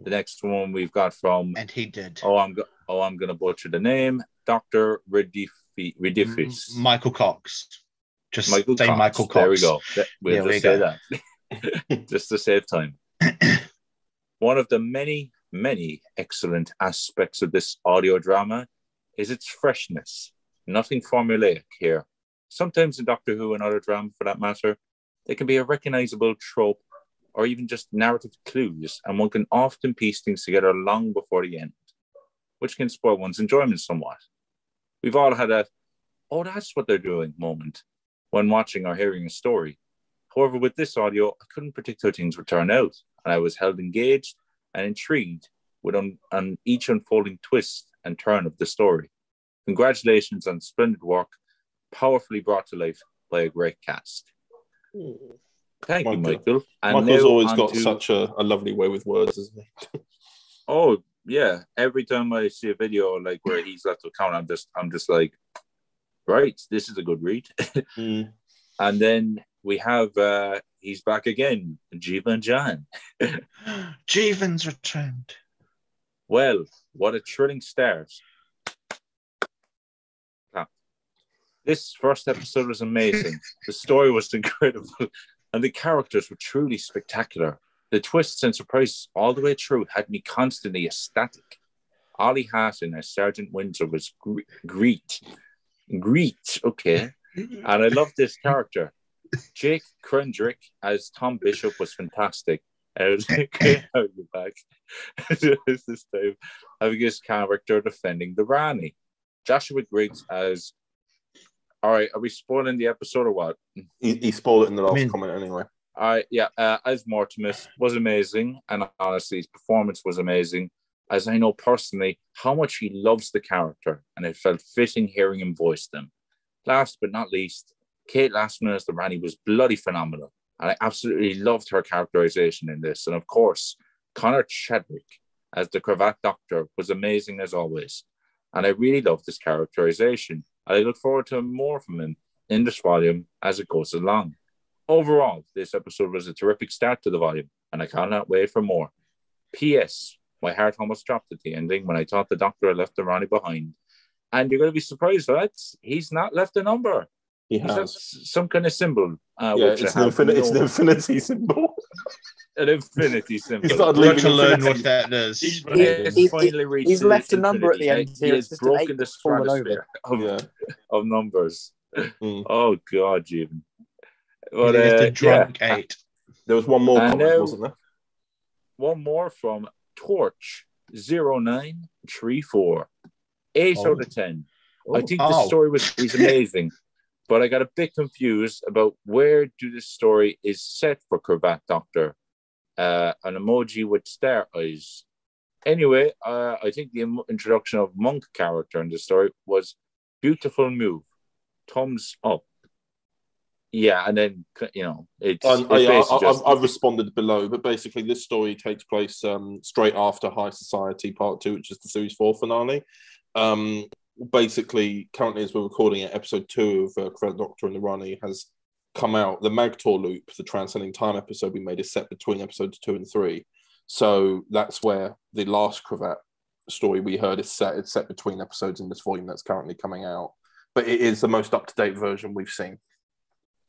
The next one we've got from... And he did. I'm going to butcher the name. Dr. Redifis. Michael Cox. Just Michael say Cox. Michael Cox. There we go. We'll just say that. Just to save time. One of the many, many excellent aspects of this audio drama is its freshness. Nothing formulaic here. Sometimes in Doctor Who and other drama, for that matter, they can be a recognizable trope or even just narrative clues, and one can often piece things together long before the end, which can spoil one's enjoyment somewhat. We've all had a, oh, that's what they're doing moment when watching or hearing a story. However, with this audio, I couldn't predict how things would turn out, and I was held engaged and intrigued with on each unfolding twist and turn of the story. Congratulations on splendid work, powerfully brought to life by a great cast. Thank you, Michael. And Michael's always got such a lovely way with words, isn't he? Oh, yeah. Every time I see a video like where he's left a comment, I'm just like, right, this is a good read. And then we have he's back again, Jeevan John. Jeevan's returned. Well, what a thrilling start. This first episode was amazing. The story was incredible, and the characters were truly spectacular. The twists and surprises all the way through had me constantly ecstatic. Ollie Hatton as Sergeant Windsor was great, okay. And I loved this character. Jake Krendrick as Tom Bishop was fantastic. I was great how you back. This time, having his character defending the Rani. Joshua Griggs as... All right, are we spoiling the episode or what? He spoiled it in the last comment anyway. All right, yeah. As Mortimus was amazing, and honestly, his performance was amazing, as I know personally how much he loves the character, and it felt fitting hearing him voice them. Last but not least, Kate Lastman as the Rani was bloody phenomenal, and I absolutely loved her characterization in this. And of course, Connor Chadwick as the Cravat Doctor was amazing as always, and I really loved his characterization. I look forward to more from him in this volume as it goes along. Overall, this episode was a terrific start to the volume, and I cannot wait for more. P.S. My heart almost dropped at the ending when I thought the Doctor had left the Ronnie behind. And you're going to be surprised, lads. He's not left a number. He's left some kind of symbol. It's an infinity symbol. An infinity symbol. He's started leaving to learn what that is. He's left a number at the end. He has broken the stratosphere of numbers. Oh, God, Jim. But, eight. There was one more comment, wasn't there? One more from Torch 0934. 8 out of 10. I think the story is amazing, but I got a bit confused about where this story is set for Cravat Doctor. An emoji with star eyes. Anyway, I think the introduction of Monk character in the story was beautiful move. Thumbs up. Yeah, and then, I've responded below, but basically this story takes place straight after High Society Part 2, which is the Series 4 finale. Basically, currently as we're recording it, episode 2 of Cravat Doctor and the Rani has come out. The Magtor loop, the Transcending Time episode we made, is set between episodes 2 and 3. So that's where the last Cravat story we heard is set. It's set between episodes in this volume that's currently coming out. But it is the most up-to-date version we've seen.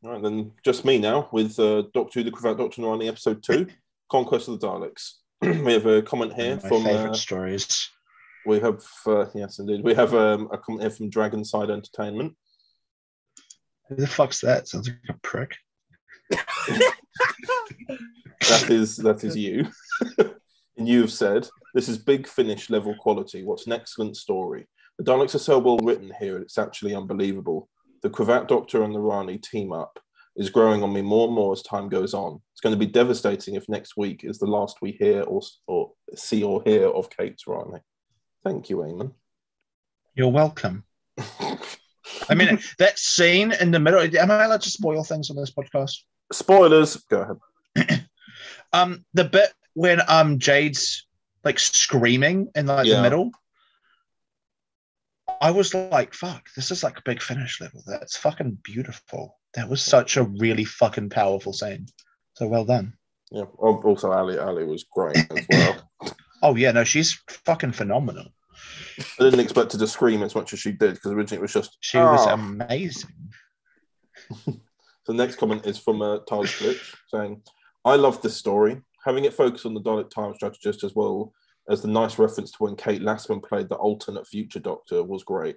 All right, then just me now with Doctor Who, the Cravat Doctor and Rani, episode 2, Conquest of the Daleks. We have a comment here from favourite stories. We have, yes, indeed. We have a comment here from Dragonside Entertainment. Who the fuck's that? Sounds like a prick. That is you. And you have said, this is big Finish level quality. What's an excellent story. The Daleks are so well written here, it's actually unbelievable. The Cravat Doctor and the Rani team up is growing on me more and more as time goes on. It's going to be devastating if next week is the last we hear or see or hear of Kate's Rani. Thank you, Eamon. You're welcome. I mean, that scene in the middle. Am I allowed to spoil things on this podcast? Spoilers. Go ahead. The bit when Jade's like screaming in the middle. I was like, fuck, this is like a big Finish level. That's fucking beautiful. That was such a really fucking powerful scene. So well done. Yeah. Also, Ali was great as well. Oh, yeah, no, she's fucking phenomenal. I didn't expect her to scream as much as she did, because originally it was just... She was amazing. The next comment is from Taj Glitch, saying, I love this story. Having it focus on the Dalek time strategist as well as the nice reference to when Kate Lassman played the alternate future Doctor was great.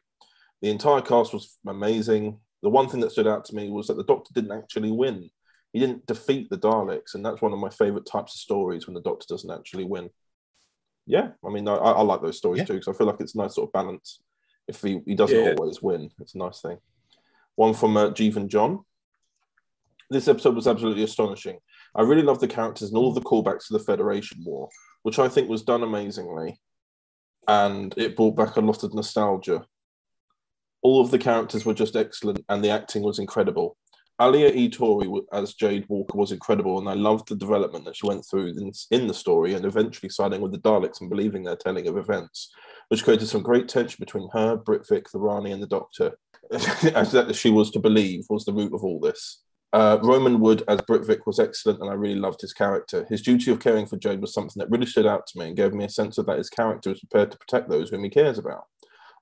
The entire cast was amazing. The one thing that stood out to me was that the Doctor didn't actually win. He didn't defeat the Daleks, and that's one of my favourite types of stories when the Doctor doesn't actually win. Yeah, I mean, I like those stories too, because I feel like it's a nice sort of balance. If he doesn't always win, it's a nice thing. One from Jeevan John. This episode was absolutely astonishing. I really loved the characters and all of the callbacks to the Federation War, which I think was done amazingly, and it brought back a lot of nostalgia. All of the characters were just excellent, and the acting was incredible. Alia E. Tori as Jade Walker was incredible, and I loved the development that she went through in the story and eventually siding with the Daleks and believing their telling of events, which created some great tension between her, Britvic, the Rani, and the Doctor. As that she was to believe was the root of all this. Roman Wood as Britvic was excellent, and I really loved his character. His duty of caring for Jade was something that really stood out to me and gave me a sense of that his character is prepared to protect those whom he cares about.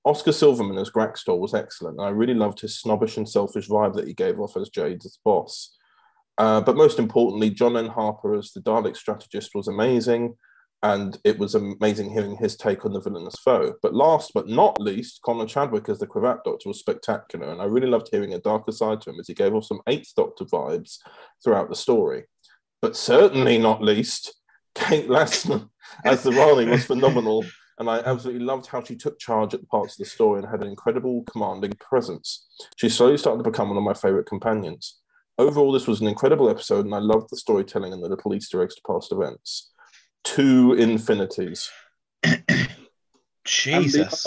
Oscar Silverman as Graxtor was excellent, and I really loved his snobbish and selfish vibe that he gave off as Jade's boss. But most importantly, John N. Harper as the Dalek strategist was amazing, and it was amazing hearing his take on the villainous foe. But last but not least, Connor Chadwick as the Cravat Doctor was spectacular, and I really loved hearing a darker side to him as he gave off some Eighth Doctor vibes throughout the story. But certainly not least, Kate Lassman as the Rani was phenomenal, and I absolutely loved how she took charge at the parts of the story and had an incredible commanding presence. She slowly started to become one of my favourite companions. Overall, this was an incredible episode, and I loved the storytelling and the little Easter eggs to past events. 2 infinities. Jesus.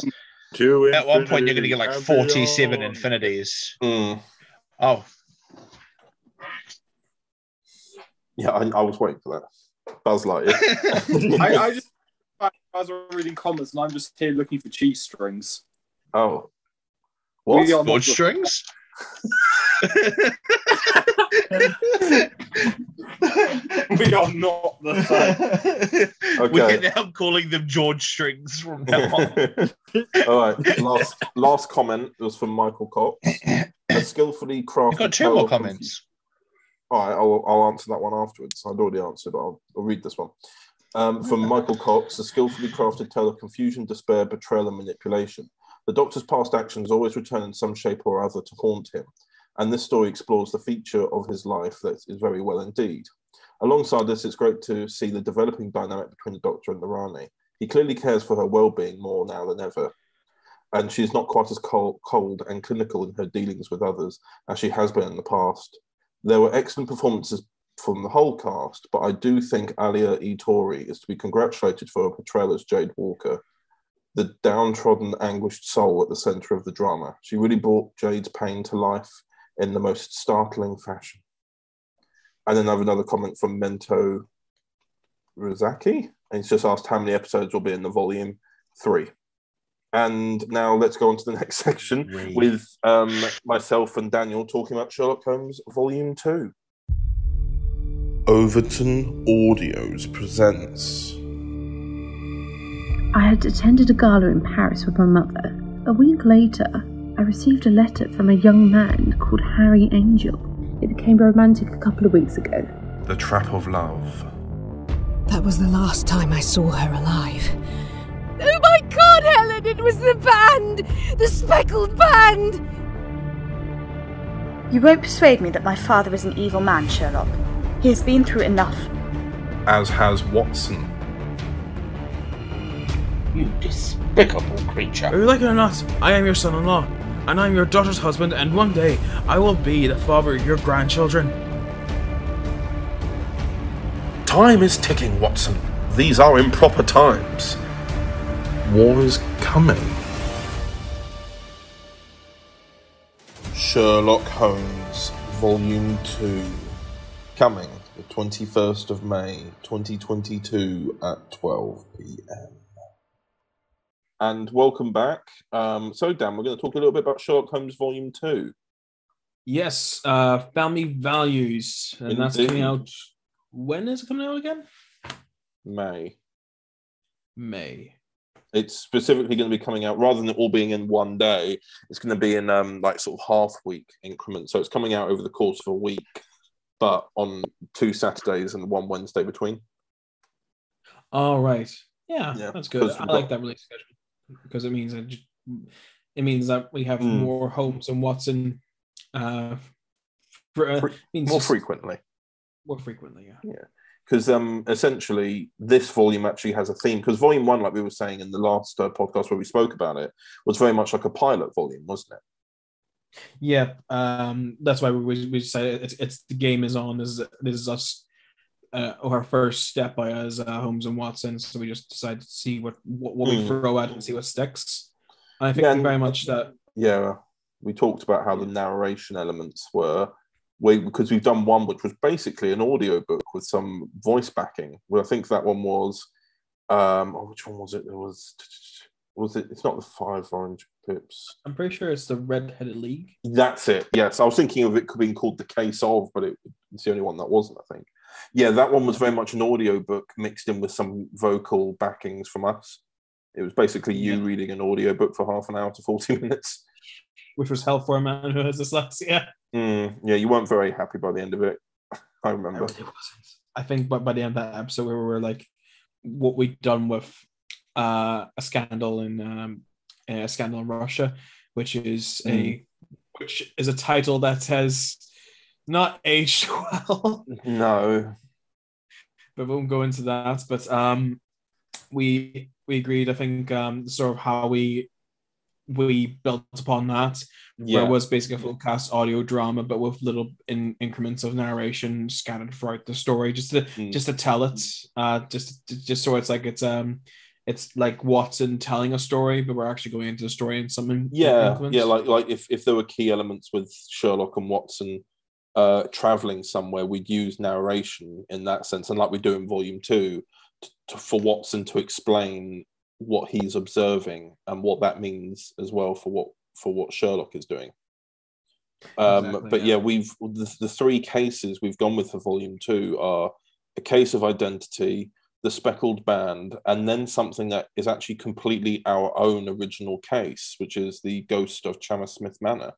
At one point, you're going to get like 47 infinities. Mm. Oh. Yeah, I was waiting for that. Buzz Lightyear. I just guys are reading comments, and I'm just here looking for cheese strings. Oh. What? George strings? We are not the same. Okay. We're now calling them George Strings from now on. All right. Last comment was from Michael Cox. A skillfully crafted. You've got two more comments. All right, I'll answer that one afterwards. I'd already answered, but I'll read this one. From Michael Cox, a skillfully crafted tale of confusion, despair, betrayal, and manipulation. The Doctor's past actions always return in some shape or other to haunt him, and this story explores the feature of his life that is very well indeed. Alongside this, it's great to see the developing dynamic between the Doctor and the Rani. He clearly cares for her well-being more now than ever, and she's not quite as cold and clinical in her dealings with others as she has been in the past. There were excellent performances from the whole cast, but I do think Alia E. Tori is to be congratulated for her portrayal as Jade Walker, the downtrodden, anguished soul at the centre of the drama. She really brought Jade's pain to life in the most startling fashion. And then I have another comment from Mento Rizaki, and he's just asked how many episodes will be in the volume 3. And now let's go on to the next section with myself and Daniel talking about Sherlock Holmes Volume 2. Overton Audios presents. I had attended a gala in Paris with my mother. A week later, I received a letter from a young man called Harry Angel. It became romantic a couple of weeks ago. The Trap of Love. That was the last time I saw her alive. Oh my God, Helen! It was the band! The speckled band! You won't persuade me that my father is an evil man, Sherlock. He has been through enough. As has Watson. You despicable creature. Are you like it or not, I am your son-in-law, and I'm your daughter's husband, and one day I will be the father of your grandchildren. Time is ticking, Watson. These are improper times. War is coming. Sherlock Holmes Volume 2. Coming the 21st of May 2022 at 12 p.m. And welcome back. So, Dan, we're going to talk a little bit about Sherlock Holmes Volume 2. Yes, Family Values. And Indeed. That's coming out. When is it coming out again? May. It's specifically going to be coming out, rather than it all being in one day, it's going to be in like sort of half-week increments. So it's coming out over the course of a week, but on 2 Saturdays and 1 Wednesday between. All right. Yeah, that's good. I like that release schedule because it means that we have more Holmes and Watson more frequently. More frequently, yeah. Yeah. Because essentially, this volume actually has a theme. Because Volume 1, like we were saying in the last podcast where we spoke about it, was very much like a pilot volume, wasn't it? Yeah, that's why we decided it's the game is on. This is us, our first step by as Holmes and Watson. So we just decided to see what we throw at and see what sticks. And I think very much that. Yeah, we talked about how the narration elements were. Because we've done one which was basically an audiobook with some voice backing. Well, I think that one was which one was it? Was it it's not the 5 Orange Pips. I'm pretty sure it's the Red-Headed League. That's it. Yes. I was thinking of it being called The Case of, but it's the only one that wasn't, I think. Yeah, that one was very much an audiobook mixed in with some vocal backings from us. It was basically you reading an audiobook for half an hour to 40 minutes. Which was hell for a man who has dyslexia. Yeah, you weren't very happy by the end of it. I remember. It wasn't. I think by the end of that episode, we were like, what we'd done with a scandal in Russia, which is a title that has not aged well. No, but we won't go into that. But we agreed. I think sort of how we built upon that. Where it was basically a full cast audio drama, but with little increments of narration scattered throughout the story, just to tell it, just so it's like Watson telling a story, but we're actually going into the story in some like if there were key elements with Sherlock and Watson traveling somewhere, we'd use narration in that sense, and like we do in Volume 2, for Watson to explain what he's observing and what that means as well for what Sherlock is doing. But yeah, we've the three cases we've gone with for Volume 2 are a case of identity, the speckled band, and then something that is actually completely our own original case, which is the ghost of Chammersmith Manor.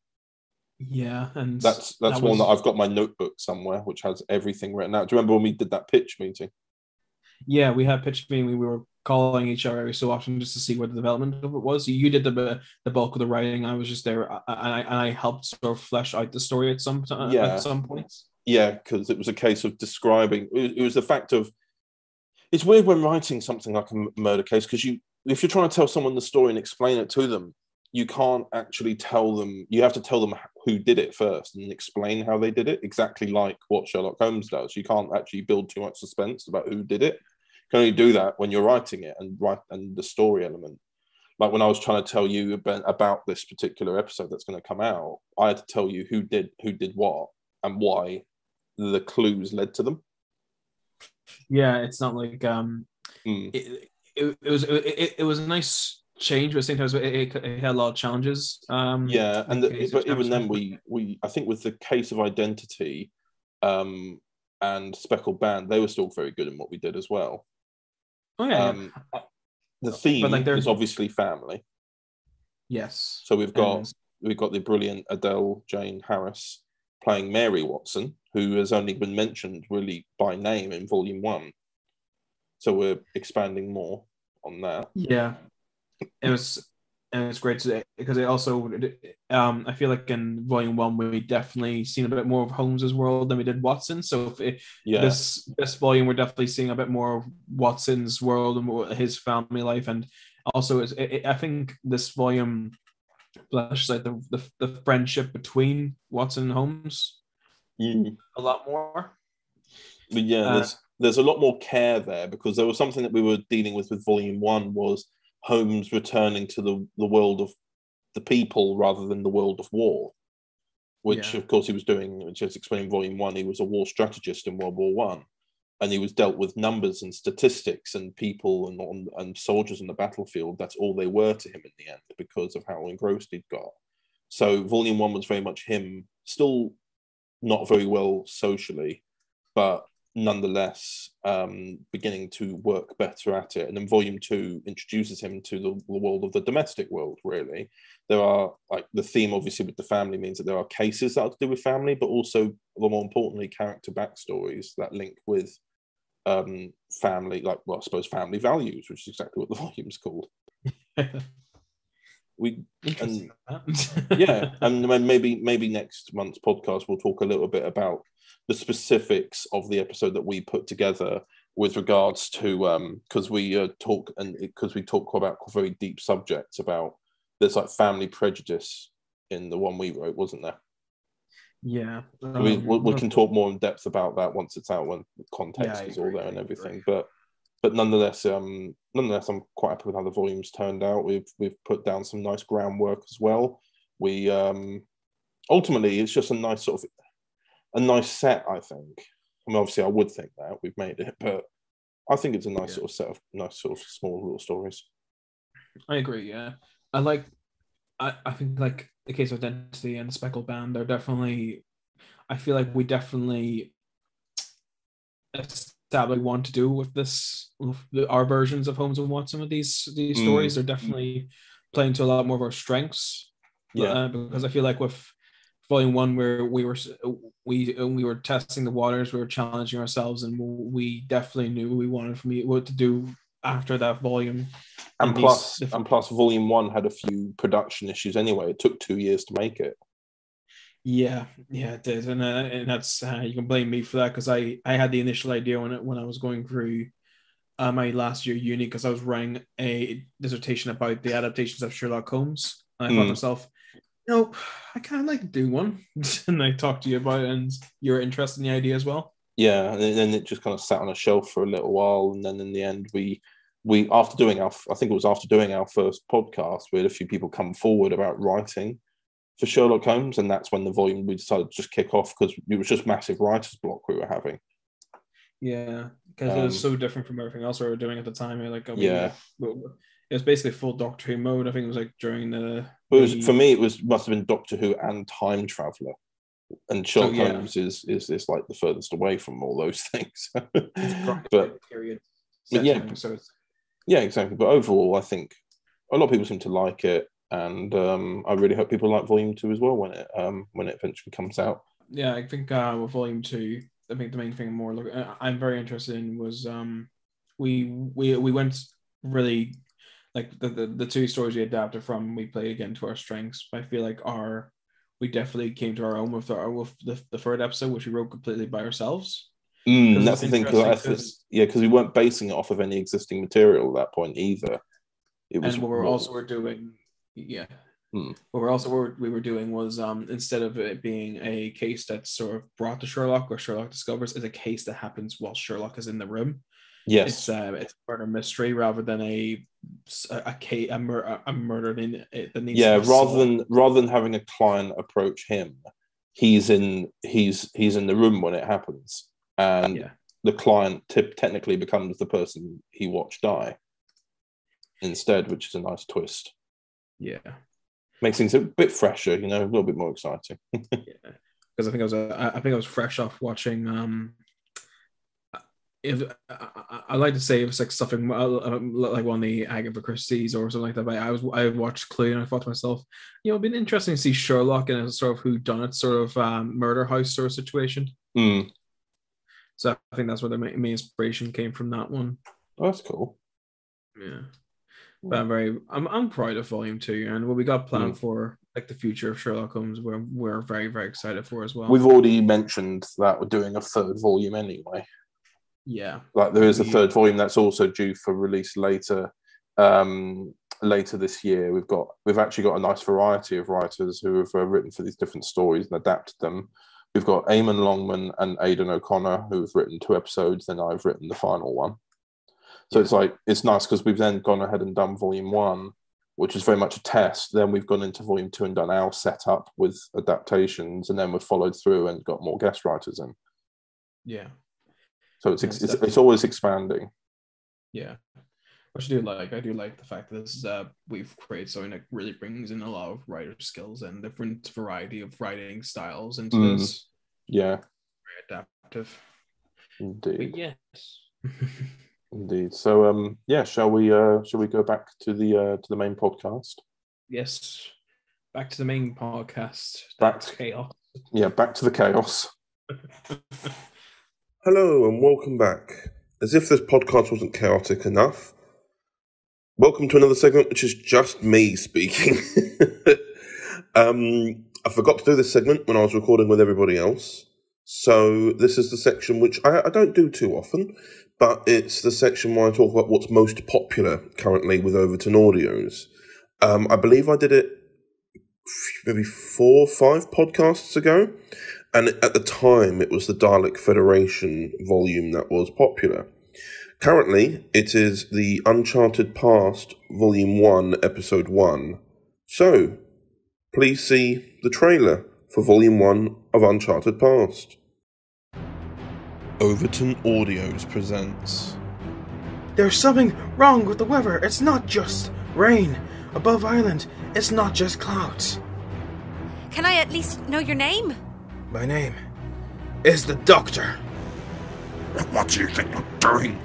Yeah, and that's one that I've got my notebook somewhere, which has everything written out. Do you remember when we did that pitch meeting? Yeah, we had pitch meeting. We were calling each other every so often just to see what the development of it was. You did the bulk of the writing. I was just there, and I helped sort of flesh out the story at some points. Yeah, because it was a case of describing. It was the fact of. It's weird when writing something like a murder case, because if you're trying to tell someone the story and explain it to them, you can't actually tell them. You have to tell them who did it first and explain how they did it, exactly like what Sherlock Holmes does. You can't actually build too much suspense about who did it. You can only do that when you're writing it and the story element. Like when I was trying to tell you about this particular episode that's going to come out, I had to tell you who did what and why the clues led to them. Yeah, it's not like it was a nice change, but at the same time it had a lot of challenges. Yeah, but even then we I think with the case of identity and speckled band, they were still very good in what we did as well. Oh yeah, the theme is obviously family. Yes. So we've got the brilliant Adele Jane Harris playing Mary Watson, who has only been mentioned really by name in Volume 1. So we're expanding more on that. Yeah, it was great today because it also I feel like in Volume 1 we definitely seen a bit more of Holmes's world than we did Watson. So this volume we're definitely seeing a bit more of Watson's world and more his family life, and also I think this volume fleshes out the friendship between Watson and Holmes a lot more. But yeah, there's a lot more care there, because there was something that we were dealing with Volume 1 was Holmes returning to the world of the people rather than the world of war, which of course he was doing, which is explained in Volume 1. He was a war strategist in World War One, and he was dealt with numbers and statistics and people and soldiers on the battlefield. That's all they were to him in the end, because of how engrossed he'd got. So Volume 1 was very much him, still not very well socially, but nonetheless beginning to work better at it. And then Volume 2 introduces him to the world of the domestic world, really. There are, like, the theme obviously with the family means that there are cases that are to do with family, but also, more importantly, character backstories that link with family, like, well, I suppose family values, which is exactly what the volume's called. And maybe next month's podcast we'll talk a little bit about the specifics of the episode that we put together with regards to because we talk about very deep subjects about there's like family prejudice in the one we wrote, wasn't there? Yeah, we can talk more in depth about that once it's out, when the context is all there and everything. But nonetheless, I'm quite happy with how the volumes turned out. We've put down some nice groundwork as well. We ultimately, it's just a nice set, I think. I mean, obviously, I would think that we've made it, but I think it's a nice sort of set of nice sort of small little stories. I agree. Yeah, I think like the case of Identity and the Speckled Band are definitely. I feel like we definitely established want to do with this. Our versions of Holmes and Watson with these stories are definitely playing to a lot more of our strengths. Yeah, because I feel like with Volume 1, where we were testing the waters, we were challenging ourselves, and we definitely knew we wanted what to do after that volume. And plus, Volume 1 had a few production issues anyway. It took 2 years to make it. Yeah, it did, and that's you can blame me for that, because I had the initial idea when I was going through my last year uni, because I was writing a dissertation about the adaptations of Sherlock Holmes, and I thought to myself, nope, I kind of like to do one. And I talked to you about it, and you're interested in the idea as well. Yeah, and then it just kind of sat on a shelf for a little while, and then in the end, we after doing our first podcast, we had a few people come forward about writing for Sherlock Holmes, and that's when the volume we decided to just kick off, because it was just massive writer's block we were having. Yeah, because it was so different from everything else we were doing at the time. it was basically full Doctor Who mode. I think it was like during for me, must have been Doctor Who and Time Traveller. And Sherlock Holmes is like the furthest away from all those things. but yeah, exactly. But overall, I think a lot of people seem to like it, and I really hope people like Volume 2 as well when it eventually comes out. Yeah, I think with Volume 2, I think the main thing I'm very interested in was we went really like the two stories we adapted from. We played again to our strengths. I feel like we definitely came to our own with the third episode, which we wrote completely by ourselves. That's the thing, because we weren't basing it off of any existing material at that point either. What we were doing was instead of it being a case that's sort of brought to Sherlock or Sherlock discovers, is a case that happens while Sherlock is in the room. Yes, it's a murder mystery rather than a murder that needs. Yeah, rather than having a client approach him, he's in the room when it happens, and the client technically becomes the person he watched die instead, which is a nice twist. Yeah, makes things a bit fresher, a little bit more exciting. Yeah, because I think I was fresh off watching. If I like to say it was like something like one of the Agatha Christie's or something like that, but I watched Clue and I thought to myself, it'd been interesting to see Sherlock in a sort of whodunit sort of murder house sort of situation. So I think that's where the main inspiration came from, that one. Oh, that's cool. Yeah, but I'm proud of Volume 2 and what we got planned for like the future of Sherlock Holmes. We're very, very excited for as well. We've already mentioned that we're doing a third volume anyway. Yeah, like there is a third volume that's also due for release later this year. We've actually got a nice variety of writers who have written for these different stories and adapted them. We've got Eamon Longman and Aidan O'Connor who've written 2 episodes, then I've written the final one. So it's nice because we've then gone ahead and done Volume 1, which is very much a test. Then we've gone into Volume 2 and done our setup with adaptations, and then we've followed through and got more guest writers in. Yeah. So it's always expanding. Yeah, which I do like the fact that this is we've created something that really brings in a lot of writer skills and different variety of writing styles into this. Yeah, very adaptive. Indeed. But yes. Indeed. So shall we go back to the main podcast? Yes, back to the main podcast. Back to chaos. Yeah, back to the chaos. Hello and welcome back. As if this podcast wasn't chaotic enough, welcome to another segment which is just me speaking. I forgot to do this segment when I was recording with everybody else. So this is the section which I don't do too often, but it's the section where I talk about what's most popular currently with Overton Audios. I believe I did it maybe 4 or 5 podcasts ago. And at the time, it was the Dalek Federation volume that was popular. Currently, it is the Uncharted Past Volume 1, Episode 1. So, please see the trailer for Volume 1 of Uncharted Past. Overton Audios presents... There's something wrong with the weather. It's not just rain. Above Island, it's not just clouds. Can I at least know your name? My name is the Doctor. What do you think you're doing?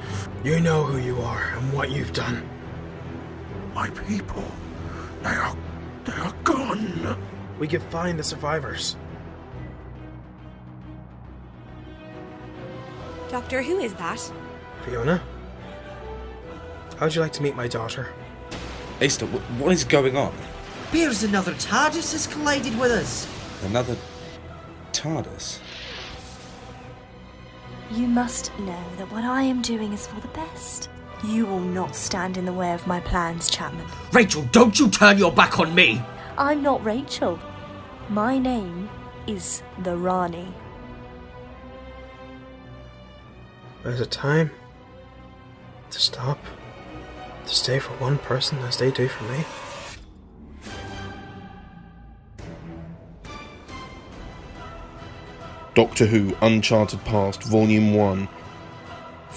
You know who you are and what you've done. My people, they are gone. We can find the survivors. Doctor, who is that? Fiona? How'd you like to meet my daughter? Easter, what is going on? Bears another TARDIS has collided with us. Another TARDIS? You must know that what I am doing is for the best. You will not stand in the way of my plans, Chapman. Rachel, don't you turn your back on me! I'm not Rachel. My name is the Rani. There's a time to stop, to stay for one person as they do for me. Doctor Who Uncharted Past Volume 1,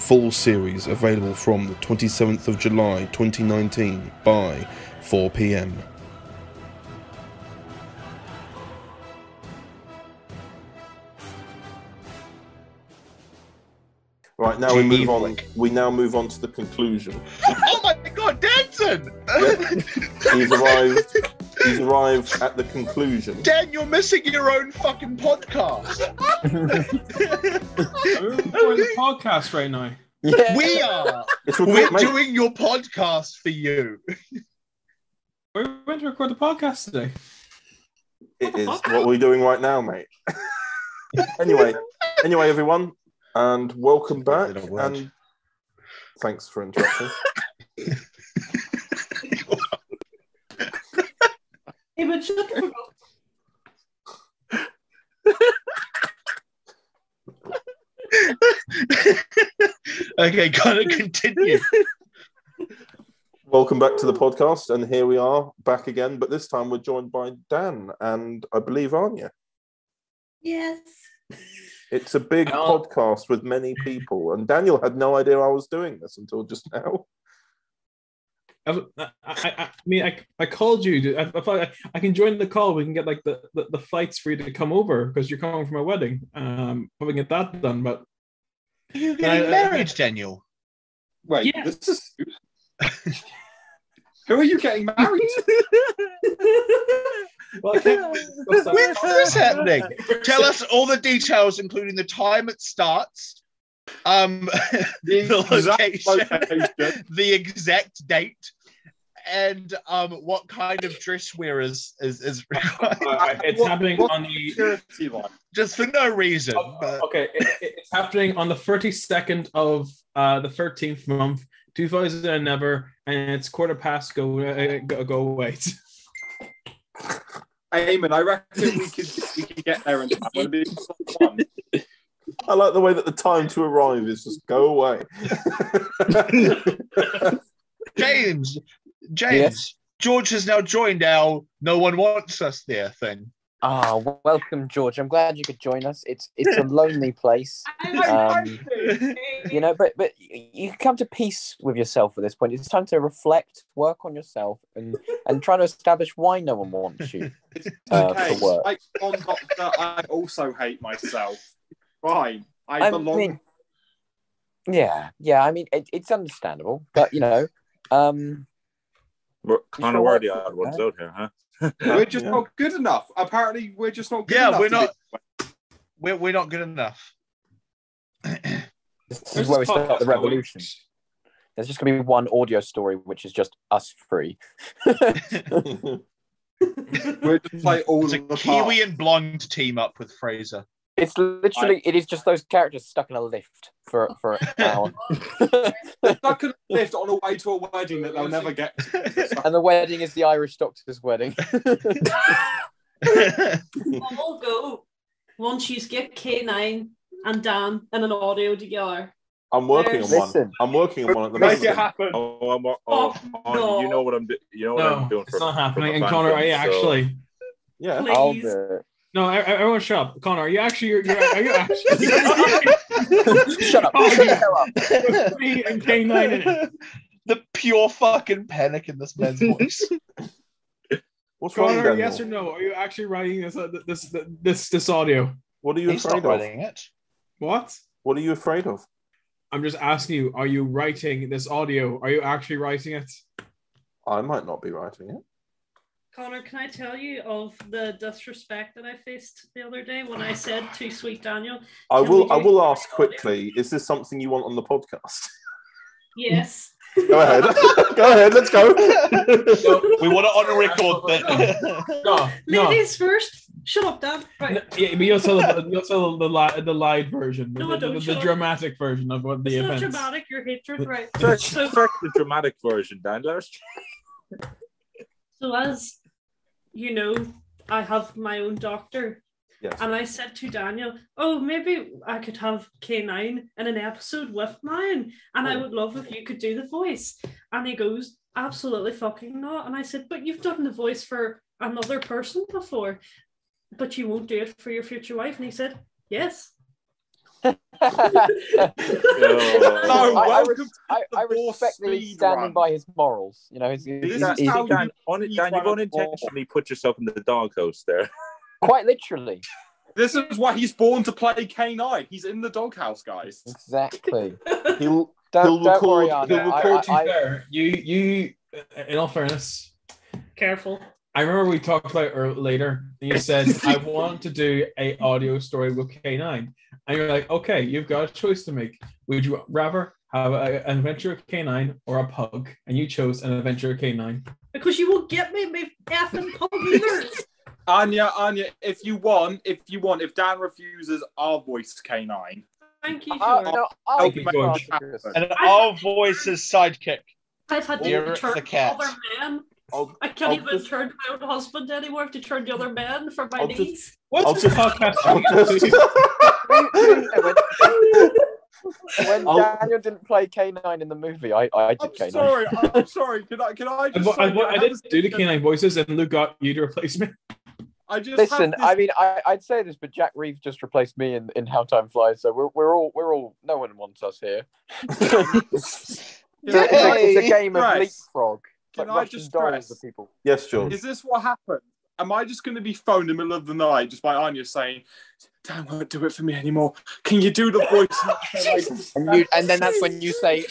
full series available from the 27th of July 2019 by 4 p.m. Right, now we move on. We now move on to the conclusion. Oh my God, Danson! He's arrived at the conclusion. Dan, you're missing your own fucking podcast. We're in the podcast right now. Yeah. We are. We're mate. doing your podcast for you. We're going to record the podcast today. It is what we're doing right now, mate. Anyway, everyone. And welcome back, and thanks for interrupting. Hey, but shut the fuck up. Okay, gotta continue. Welcome back to the podcast, and here we are back again, but this time we're joined by Dan and I believe Anya. Yes. It's a big podcast with many people, and Daniel had no idea I was doing this until just now. I mean, I called you. I thought I can join the call. We can get like the flights for you to come over because you're coming from a wedding. Probably get that done. But you're getting married, Daniel. Wait, yeah. This is who are you getting married to? When is this happening? Tell us all the details, including the time it starts, the location, the exact date, and what kind of dress wear is required. It's happening on the just for no reason. Okay, it's happening on the 32nd of the 13th month, 2000 and never, and it's 1:15. Go wait. Eamon, I reckon we could get there in time. It'll be fun. I like the way that the time to arrive is just go away. James, Yes? George has now joined our "No one wants us" there thing. Welcome, George. I'm glad you could join us. It's a lonely place, you know. But you come to peace with yourself at this point. It's time to reflect, work on yourself, and try to establish why no one wants you Okay, for work. like on Doctor, I also hate myself. Fine, I belong. mean, yeah. I mean, it's understandable, but you know, We're kind of already odd ones out here, huh? We're just not good enough. Apparently, we're just not good enough. We're not good enough. This is where we start the revolution. There's just going to be one audio story, which is just us three. We're just like all the Kiwi and blonde team up with Fraser. It's literally, it is just those characters stuck in a lift for an hour. Stuck in a lift on a way to a wedding that they'll never get to. And the wedding is the Irish doctor's wedding. We'll go once you get K9 and Dan and an audio together. I'm working on one. I'm working on one at the moment. Make it happen. You know what I'm doing. You know what I'm doing. It's not happening. And Connor, are you actually? Yeah, I'll do it. No, everyone shut up. Connor, are you actually? Are you actually? Shut up! Shut the hell up! Me and K9 in it. The pure fucking panic in this man's voice. What's wrong, Connor? Daniel? Yes or no? Are you actually writing this audio? What are you He's afraid not of? writing it. What? What are you afraid of? I'm just asking you. Are you writing this audio? Are you actually writing it? I might not be writing it. Connor, can I tell you of the disrespect that I faced the other day when I said to Sweet Daniel? I will ask quickly. Is this something you want on the podcast? Yes. Go ahead. Go ahead. Let's go. We want it on a record. No. Ladies first. Shut up, Dan. Right. Yeah, but you'll tell the live version, No, I don't. the Shut up. dramatic version of what the It's not events. dramatic. Your hatred, right? Search the dramatic version, Dan. So as you know, I have my own doctor. Yes. And I said to Daniel, oh, maybe I could have K9 in an episode with mine. And I would love if you could do the voice. And he goes, absolutely fucking not. And I said, but you've done the voice for another person before, but you won't do it for your future wife. And he said, yes. I respect that he's standing by his morals. You know, Dan, you've unintentionally put yourself in the doghouse there. Quite literally. This is why he's born to play K9. He's in the doghouse, guys. Exactly. He'll record you. In all fairness, careful. I remember we talked about it later. And you said, I want to do an audio story with K9. And you're like, okay, you've got a choice to make. Would you rather have an adventure with K9 or a pug? And you chose an adventure with K9. Because you won't get me effing pug either. Anya, if you want, if Dan refuses, I'll voice K9. Thank you, George. Thank you, George. And I'll voice his sidekick. I've had to turn other men. I can't even turn my own husband anymore. I have to turn the other men for my needs. What's this podcast? When Daniel didn't play K9 in the movie, I did K9. I'm sorry. Can I just say, I didn't do the K9 voices, and Luke got you to replace me. Listen, I mean, I'd say this, but Jack Reeves just replaced me in How Time Flies, so we're all. No one wants us here. It's a game of leapfrog. Can I just stress? People. Yes, George. Is this what happened? Am I just going to be phoned in the middle of the night just by Anya saying, Dan won't do it for me anymore. Can you do the voice? and then that's when you say,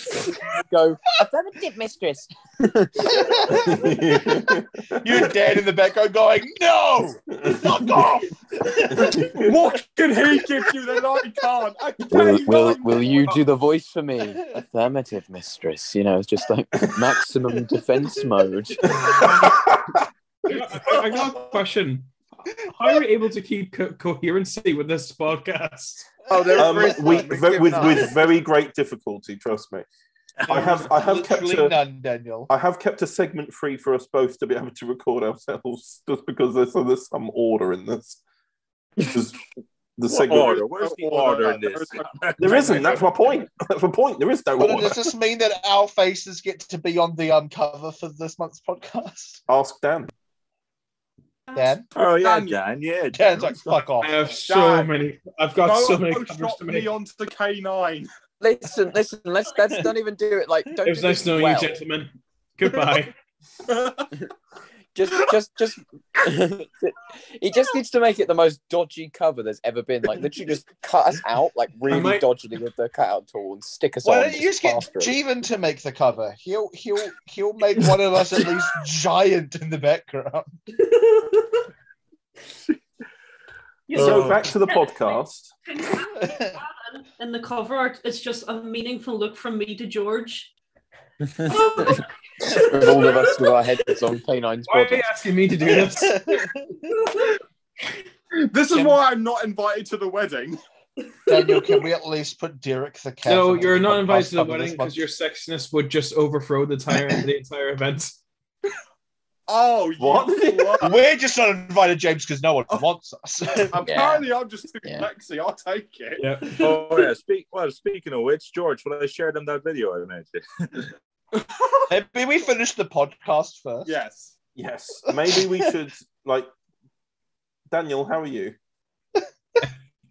go, affirmative, mistress. You're dead in the background going, no! Fuck off! What can he give you that I can't? Will you do the voice for me? Affirmative, mistress. You know, it's just like maximum defense mode. I got a question. How are we able to keep coherency with this podcast? With very great difficulty, trust me. I have kept a segment free for us both to be able to record ourselves, just because there's some order in this. The segment. Order? Where's the order in this? There isn't. That's my point. That's my point. There is no order. Does this mean that our faces get to be on the cover for this month's podcast? Ask Dan. Dan? Oh yeah, Dan. Yeah, Dan's like, fuck off. I have so many. I've got so many covers to make. Me onto the K9. Listen. Let's don't even do it. Like, don't. It was nice knowing you, gentlemen. Goodbye. just he just needs to make it the most dodgy cover there's ever been. Like, literally just cut us out like really dodgily with the cutout tool and stick us on. Why don't you just get Jeevan to make the cover? He'll make one of us at least giant in the background. So back to the podcast. In the cover art, it's just a meaningful look from me to George. With all of us with our heads on K9's Why are you asking me to do this? This is why I'm not invited to the wedding. Daniel, can we at least put Derek the cat? No, you're not invited to the wedding because your sexiness would just overthrow the entire event. Oh, what? We're just not invited, James, because no one wants us. Apparently, I'm just too sexy. I'll take it. Yeah. Oh yeah. Speaking of which, George, will I share them that video I made? Maybe we finish the podcast first. Yes. Maybe we should, like, Daniel, how are you?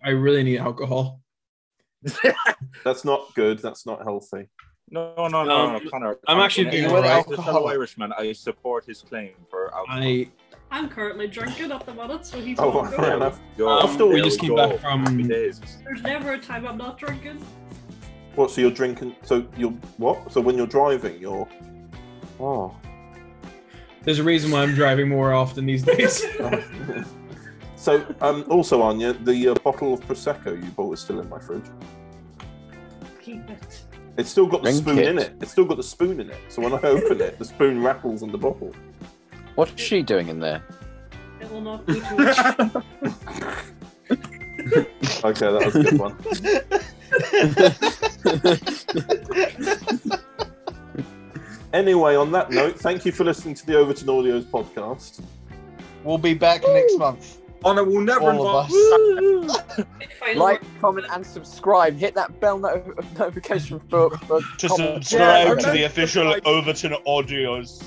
I really need alcohol. That's not good. That's not healthy. No, Connor. I'm actually doing all right. As a fellow Irishman, I support his claim for alcohol. I'm currently drinking at the minute, so he's fair enough. We just came back from... There's never a time I'm not drinking. What, so you're drinking... So you're... What? So when you're driving, you're... Oh. There's a reason why I'm driving more often these days. So, also, Anya, the bottle of Prosecco you bought is still in my fridge. Keep it. It's still got the spoon in it. It's still got the spoon in it. So when I open it, the spoon rattles in the bottle. What's she doing in there? It will not be too much. Okay, that was a good one. Anyway, on that note, thank you for listening to the Overton Audios podcast. We'll be back next month. Honor will never invite us. Like, comment, and subscribe. Hit that bell notification for to subscribe to the official Overton Audios.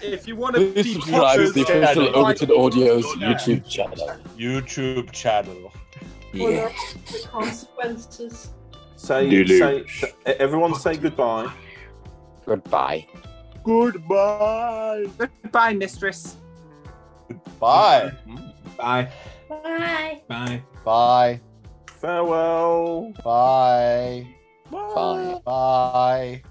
If you want to subscribe to the official Overton Audios YouTube channel. YouTube channel. The consequences. Everyone say goodbye. Goodbye. Goodbye. Goodbye, mistress. Bye. Bye. Bye. Bye. Bye. Farewell. Bye. Bye. Bye.